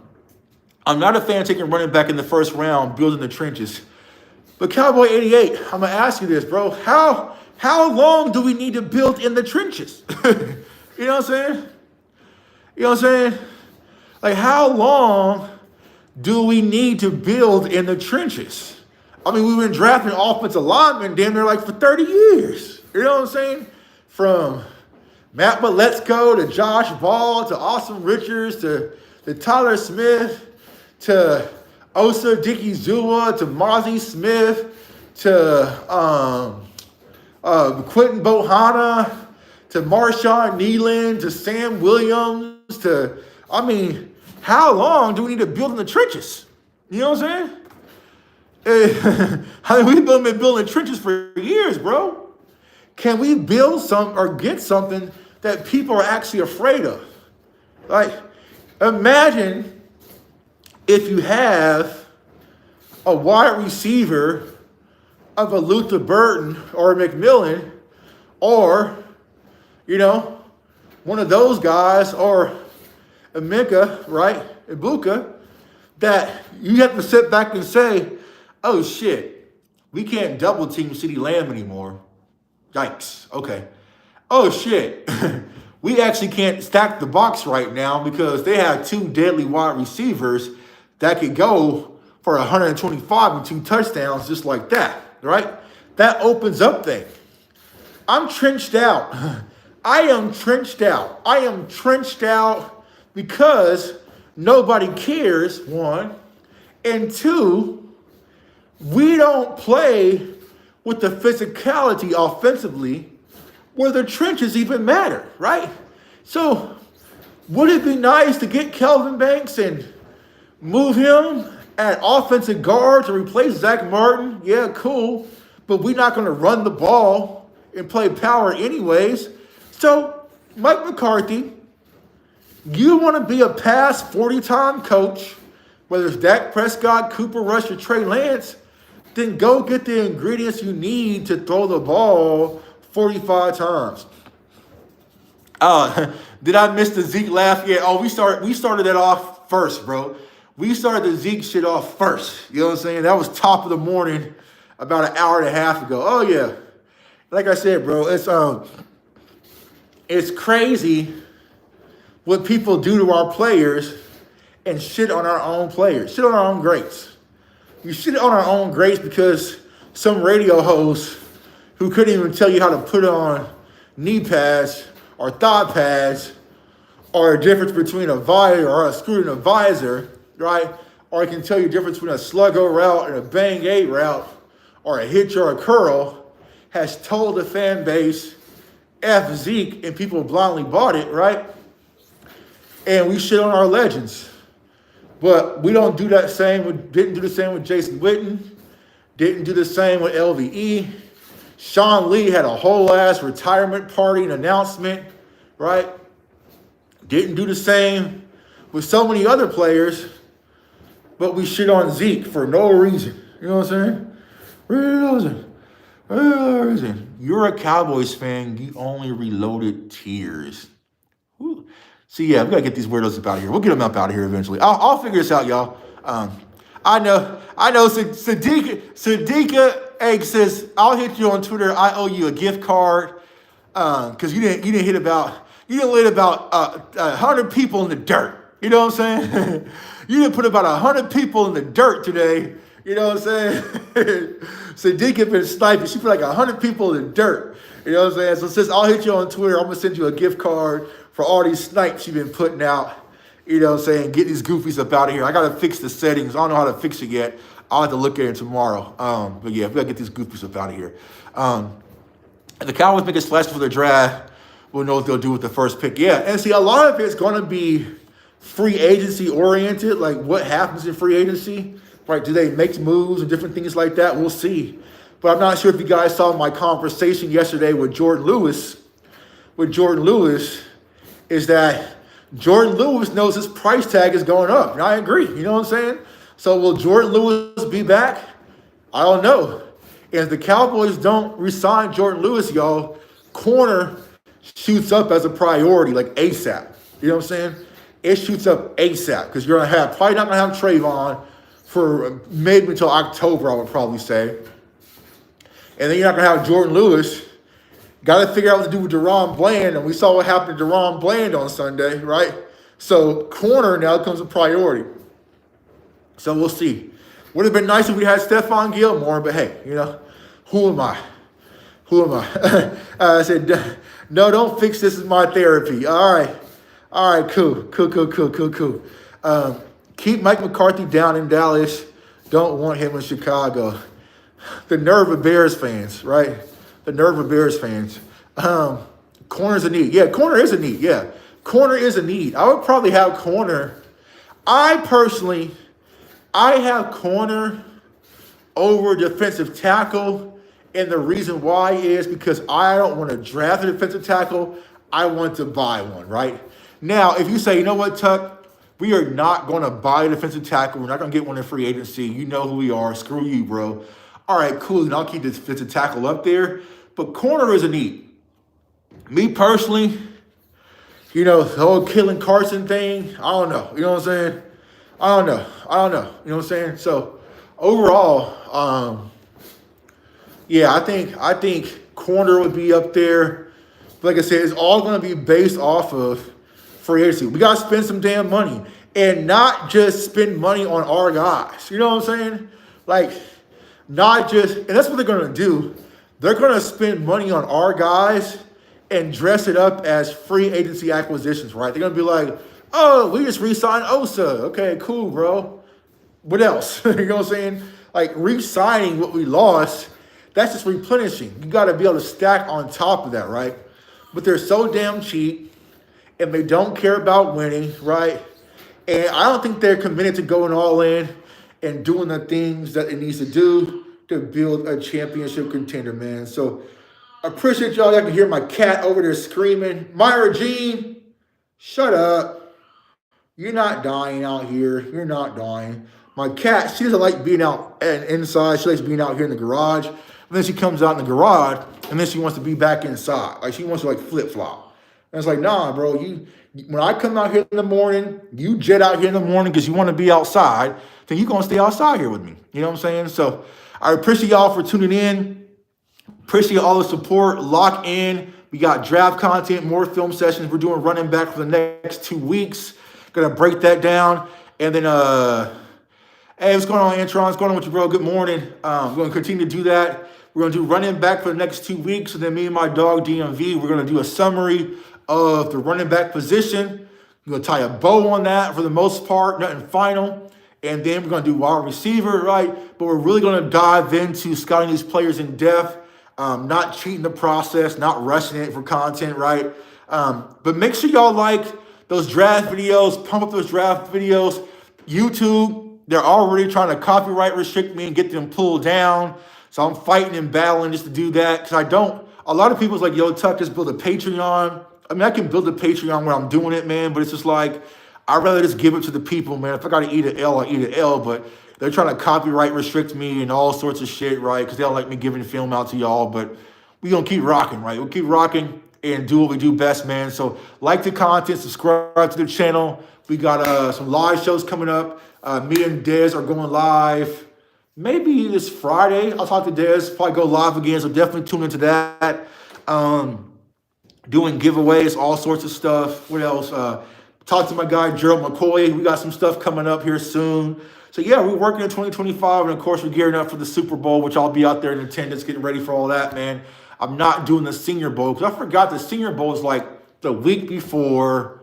not a fan of taking running back in the first round, building the trenches. But Cowboy 88, I'm gonna ask you this, bro. How long do we need to build in the trenches? You know what I'm saying? You know what I'm saying? Like, how long do we need to build in the trenches? I mean, we've been drafting offensive linemen damn near like for 30 years. You know what I'm saying? From Matt Biletsko to Josh Ball to Austin Richards to Tyler Smith to Osa Dickey-Zua to Mozzie Smith to Quentin Bohanna to Marshawn Nealon to Sam Williams to, I mean, how long do we need to build in the trenches? You know what I'm saying? I mean, we've been building trenches for years, bro. Can we build some or get something that people are actually afraid of? Like, imagine if you have a wide receiver of a Luther Burton or a McMillan or, you know, one of those guys or Emeka, right, Ibuka, that you have to sit back and say, oh shit, we can't double team CeeDee Lamb anymore. Yikes, okay. Oh shit, we actually can't stack the box right now because they have two deadly wide receivers that could go for 125 and 2 touchdowns just like that, right? That opens up things. I'm trenched out. I am trenched out because nobody cares, one. And two, we don't play with the physicality offensively where the trenches even matter, right? So would it be nice to get Kelvin Banks and move him at offensive guard to replace Zach Martin? Yeah, cool. But we're not going to run the ball and play power anyways. So, Mike McCarthy, you want to be a past 40-time coach, whether it's Dak Prescott, Cooper Rush, or Trey Lance, then go get the ingredients you need to throw the ball 45 times. Did I miss the Zeke laugh? Yeah, we started that off first, bro. We started the Zeke shit off first. You know what I'm saying? That was top of the morning about an hour and a half ago. Oh, yeah. Like I said, bro, it's crazy what people do to our players and shit on our own players, shit on our own greats. We shit on our own greats because some radio host who couldn't even tell you how to put on knee pads or thigh pads or a difference between a visor or a screw in a visor, right? Or I can tell you the difference between a sluggo route and a bang eight route or a hitch or a curl, has told the fan base F Zeke and people blindly bought it, right? And we shit on our legends. But we don't do that didn't do the same with Jason Witten, didn't do the same with LVE. Sean Lee had a whole ass retirement party and announcement, right? Didn't do the same with so many other players, but we shit on Zeke for no reason. You know what I'm saying? Reason. You're a Cowboys fan, you only reloaded tears. Ooh. So yeah, we gotta get these weirdos up out of here. We'll get them up out of here eventually. I'll figure this out, y'all. I know. Sadiqa Egg says, "I'll hit you on Twitter. I owe you a gift card because you didn't let about 100 people in the dirt. You know what I'm saying? You didn't put about 100 people in the dirt today. You know what I'm saying? Sadiqa been sniping. She put like 100 people in the dirt. You know what I'm saying? So since I'll hit you on Twitter, I'm gonna send you a gift card for all these snipes you've been putting out. You know what I'm saying? Get these goofies up out of here. I got to fix the settings. I don't know how to fix it yet. I'll have to look at it tomorrow. But yeah, we got to get these goofies up out of here. The Cowboys make a splash for the draft. We'll know what they'll do with the first pick. Yeah, and see, a lot of it's going to be free agency oriented, like what happens in free agency, right? Do they make moves and different things like that? We'll see. But I'm not sure if you guys saw my conversation yesterday with Jordan Lewis. Is that Jordan Lewis knows his price tag is going up. And I agree. You know what I'm saying? So will Jordan Lewis be back? I don't know. And if the Cowboys don't re-sign Jordan Lewis, y'all, corner shoots up as a priority, like ASAP. You know what I'm saying? It shoots up ASAP because you're probably not going to have Trayvon for maybe until October, I would probably say. And then you're not going to have Jordan Lewis. Got to figure out what to do with Deron Bland, and we saw what happened to Deron Bland on Sunday, right? So corner now becomes a priority. So we'll see. Would have been nice if we had Stephon Gilmore, but hey, you know, who am I? I said, no, don't fix this. Is my therapy. All right, cool. Keep Mike McCarthy down in Dallas. Don't want him in Chicago. The nerve of Bears fans, right? The nerve of Bears fans. Corner's a need. Yeah, corner is a need. Yeah, corner is a need. I would probably have corner. I have corner over defensive tackle. And the reason why is because I don't want to draft a defensive tackle. I want to buy one, right? Now, if you say, you know what, Tuck, we are not going to buy a defensive tackle. We're not going to get one in free agency. You know who we are. Screw you, bro. All right, cool. And I'll keep this defensive tackle up there. But corner is a need. Me personally, you know, the whole killing Carson thing, I don't know. You know what I'm saying? I don't know. You know what I'm saying? So overall, yeah, I think corner would be up there. But like I said, it's all going to be based off of free agency. We got to spend some damn money and not just spend money on our guys. You know what I'm saying? Like, not just, and that's what they're going to do. They're going to spend money on our guys and dress it up as free agency acquisitions, right? They're going to be like, oh, we just re-signed Osa. Okay, cool, bro. What else? You know what I'm saying? Like, re-signing what we lost, that's just replenishing. You got to be able to stack on top of that, right? But they're so damn cheap, and they don't care about winning, right? And I don't think they're committed to going all in and doing the things that it needs to do to build a championship contender, man. So I appreciate y'all. I can hear my cat over there screaming. Myra Jean, shut up. You're not dying out here. You're not dying. My cat, she doesn't like being out and inside. She likes being out here in the garage. And then she comes out in the garage, and then she wants to be back inside. Like, she wants to, like, flip-flop. And it's like, nah, bro. When I come out here in the morning, you jet out here in the morning because you want to be outside, then you're going to stay outside here with me. You know what I'm saying? So I appreciate y'all for tuning in. Appreciate all the support. Lock in. We got draft content, more film sessions. We're doing running back for the next 2 weeks. Gonna break that down. And then, hey, what's going on, Antron? What's going on with you, bro? Good morning. We're gonna continue to do that. We're gonna do running back for the next 2 weeks. And then me and my dog, DMV, we're gonna do a summary of the running back position. We're gonna tie a bow on that for the most part, nothing final. And then we're gonna do wide receiver, right? But we're really gonna dive into scouting these players in depth. Not cheating the process, not rushing it for content, right? But make sure y'all like those draft videos, pump up those draft videos. YouTube, they're already trying to copyright restrict me and get them pulled down. So I'm fighting and battling just to do that. Because a lot of people's like, yo, Tuck, just build a Patreon. I mean, I can build a Patreon where I'm doing it, man, but it's just like, I'd rather just give it to the people, man. If I got to eat an L, I eat an L, but they're trying to copyright restrict me and all sorts of shit, right? Because they don't like me giving film out to y'all, but we're going to keep rocking, right? We'll keep rocking. and do what we do best, man. So like the content, subscribe to the channel. We got some live shows coming up. Me and Dez are going live maybe this Friday. I'll talk to Dez, probably go live again, so definitely tune into that. Doing giveaways, all sorts of stuff. What else? Talk to my guy, Gerald McCoy. We got some stuff coming up here soon. So, yeah, we're working in 2025, and, of course, we're gearing up for the Super Bowl, which I'll be out there in attendance getting ready for all that, man. I'm not doing the Senior Bowl because I forgot the Senior Bowl is like the week before.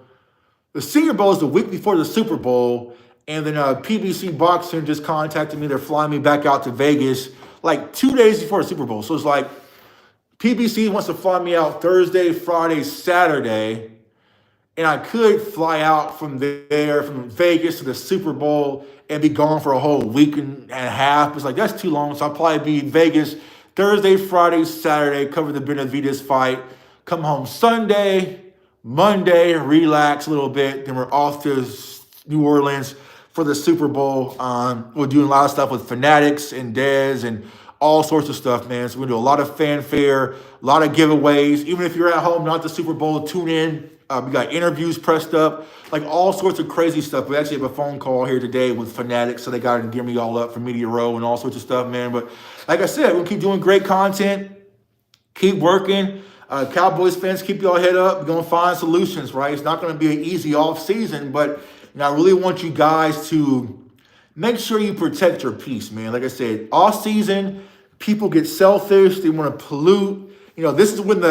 The Senior Bowl is the week before the Super Bowl, and then PBC Boxing just contacted me. They're flying me back out to Vegas like 2 days before the Super Bowl. So it's like PBC wants to fly me out Thursday, Friday, Saturday, and I could fly out from there, from Vegas to the Super Bowl and be gone for a whole week and a half. It's like, that's too long. So I'll probably be in Vegas Thursday, Friday, Saturday, cover the Benavidez fight, come home Sunday, Monday, relax a little bit. Then we're off to New Orleans for the Super Bowl. We're doing a lot of stuff with Fanatics and Dez and all sorts of stuff, man. So we're going to do a lot of fanfare, a lot of giveaways. Even if you're at home, not the Super Bowl, tune in. We got interviews pressed up, like all sorts of crazy stuff. We actually have a phone call here today with Fanatics, so they got to gear me all up for Media Row and all sorts of stuff, man. But like I said, we'll keep doing great content, keep working. Cowboys fans, keep your head up. We're going to find solutions, right? It's not going to be an easy off season, but I really want you guys to make sure you protect your peace, man. Like I said, off season, people get selfish. They want to pollute. This is when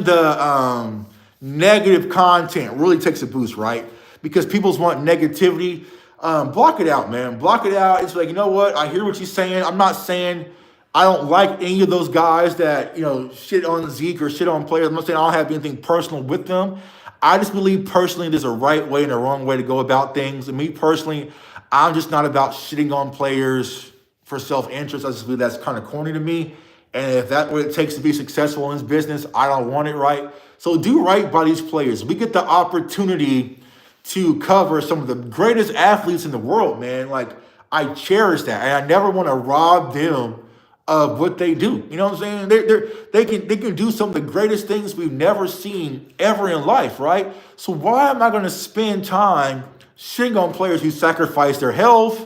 the negative content really takes a boost, right? Because people want negativity. Block it out, man. Block it out. It's like, you know what? I hear what you're saying. I'm not saying I don't like any of those guys that, shit on Zeke or shit on players. I'm not saying I don't have anything personal with them. I just believe personally there's a right way and a wrong way to go about things. And me personally, I'm just not about shitting on players for self-interest. I just believe that's kind of corny to me. And if that's what it takes to be successful in this business, I don't want it, right? So do right by these players. We get the opportunity to cover some of the greatest athletes in the world, man. Like, I cherish that. And I never want to rob them of what they do. You know what I'm saying? They can do some of the greatest things we've never seen ever in life, right? So why am I going to spend time shitting on players who sacrifice their health,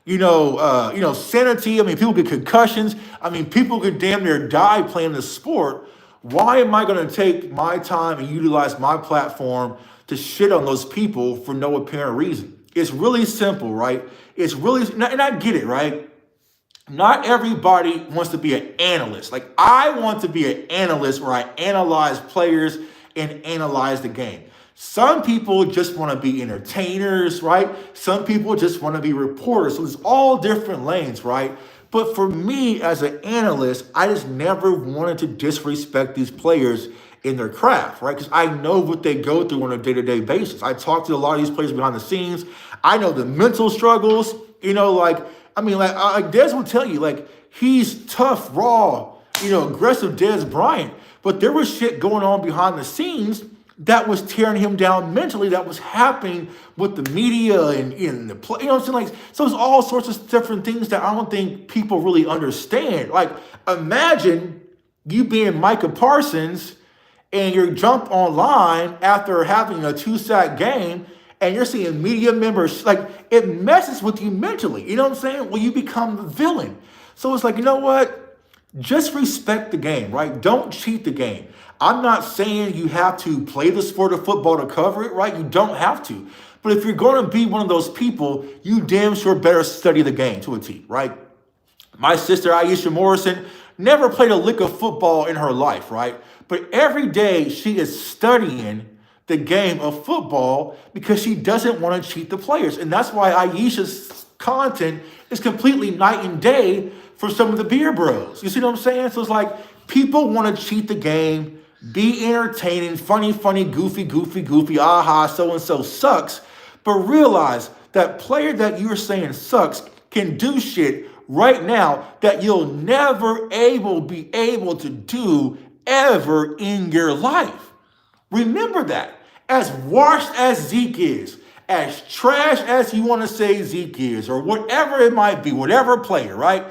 sanity? I mean, people get concussions. I mean, people could damn near die playing the sport. Why am I going to take my time and utilize my platform to shit on those people for no apparent reason? It's really simple, right? It's really, and I get it, right? Not everybody wants to be an analyst. Like, I want to be an analyst where I analyze players and analyze the game. Some people just want to be entertainers, right? Some people just want to be reporters. So there's all different lanes, right? But for me as an analyst, I just never wanted to disrespect these players in their craft, right? Because I know what they go through on a day-to-day basis. I talk to a lot of these players behind the scenes. I know the mental struggles, like Dez will tell you, like, he's tough, raw, aggressive Dez Bryant. But there was shit going on behind the scenes that was tearing him down mentally, that was happening with the media and in the play. You know what I'm saying? Like, so there's all sorts of different things that I don't think people really understand. Like, imagine you being Micah Parsons and you're jumped online after having a 2-sack game, and you're seeing media members, like, it messes with you mentally. You know what I'm saying? Well, you become the villain. So it's like, you know what? Just respect the game, right? Don't cheat the game. I'm not saying you have to play the sport of football to cover it, right? You don't have to. But if you're going to be one of those people, you damn sure better study the game to a T, right? My sister, Aisha Morrison, never played a lick of football in her life, right? But every day she is studying the game of football because she doesn't want to cheat the players. And that's why Aisha's content is completely night and day for some of the beer bros. You see what I'm saying? So it's like, people want to cheat the game, be entertaining, funny, goofy, aha, so-and-so sucks. But realize that player that you're saying sucks can do shit right now that you'll never be able to do ever in your life. Remember that. As washed as Zeke is, as trash as you want to say Zeke is, or whatever it might be, whatever player, right?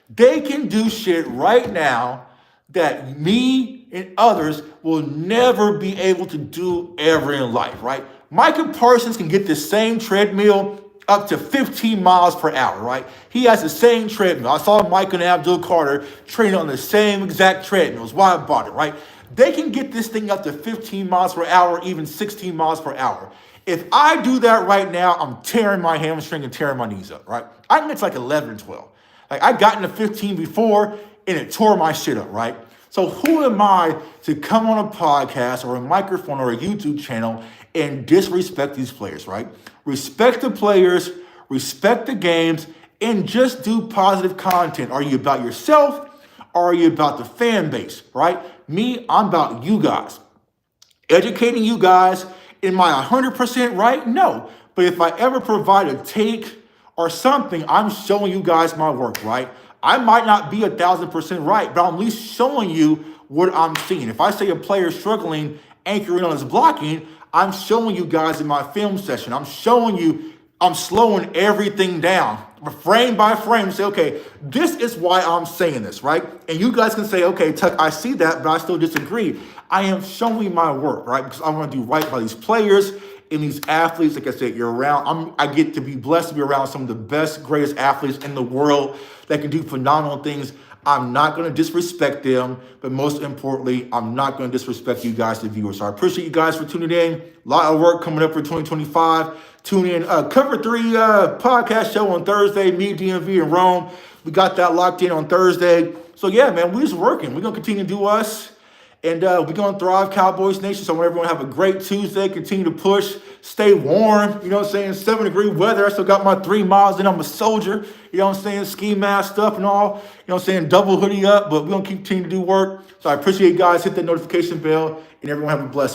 They can do shit right now that me and others will never be able to do ever in life, right? Michael Parsons can get the same treadmill up to 15 miles per hour, right? He has the same treadmill. I saw Mike and Abdul Carter training on the same exact treadmills. Why I bought it, right? They can get this thing up to 15 miles per hour, even 16 miles per hour. If I do that right now, I'm tearing my hamstring and tearing my knees up, right? I think it's like 11 and 12. Like I got into 15 before and it tore my shit up, right? So who am I to come on a podcast or a microphone or a YouTube channel and disrespect these players, right? Respect the players, respect the games, and just do positive content. Are you about yourself or are you about the fan base, right? Me, I'm about you guys. Educating you guys. Am I 100% right? No. But if I ever provide a take or something, I'm showing you guys my work, right? I might not be 1,000% right, but I'm at least showing you what I'm seeing. If I say a player is struggling anchoring on his blocking, I'm showing you guys in my film session. I'm showing you, I'm slowing everything down, frame by frame, say, okay, this is why I'm saying this, right? And you guys can say, okay, Tuck, I see that, but I still disagree. I am showing my work, right? Because I want to do right by these players and these athletes. Like I said, you're around. I get to be blessed to be around some of the best, greatest athletes in the world that can do phenomenal things. I'm not going to disrespect them, but most importantly, I'm not going to disrespect you guys, the viewers. So I appreciate you guys for tuning in. A lot of work coming up for 2025. Tune in. Cover 3 podcast show on Thursday, me, DMV, and Rome. We got that locked in on Thursday. So yeah, man, we're just working. We're going to continue to do us. And we're going to thrive, Cowboys Nation. So I want everyone to have a great Tuesday. Continue to push. Stay warm. You know what I'm saying? 7-degree weather. I still got my 3 miles and I'm a soldier. You know what I'm saying? Ski mask stuff and all. You know what I'm saying? Double hoodie up. But we're going to continue to do work. So I appreciate you guys. Hit that notification bell. And everyone have a blessed one.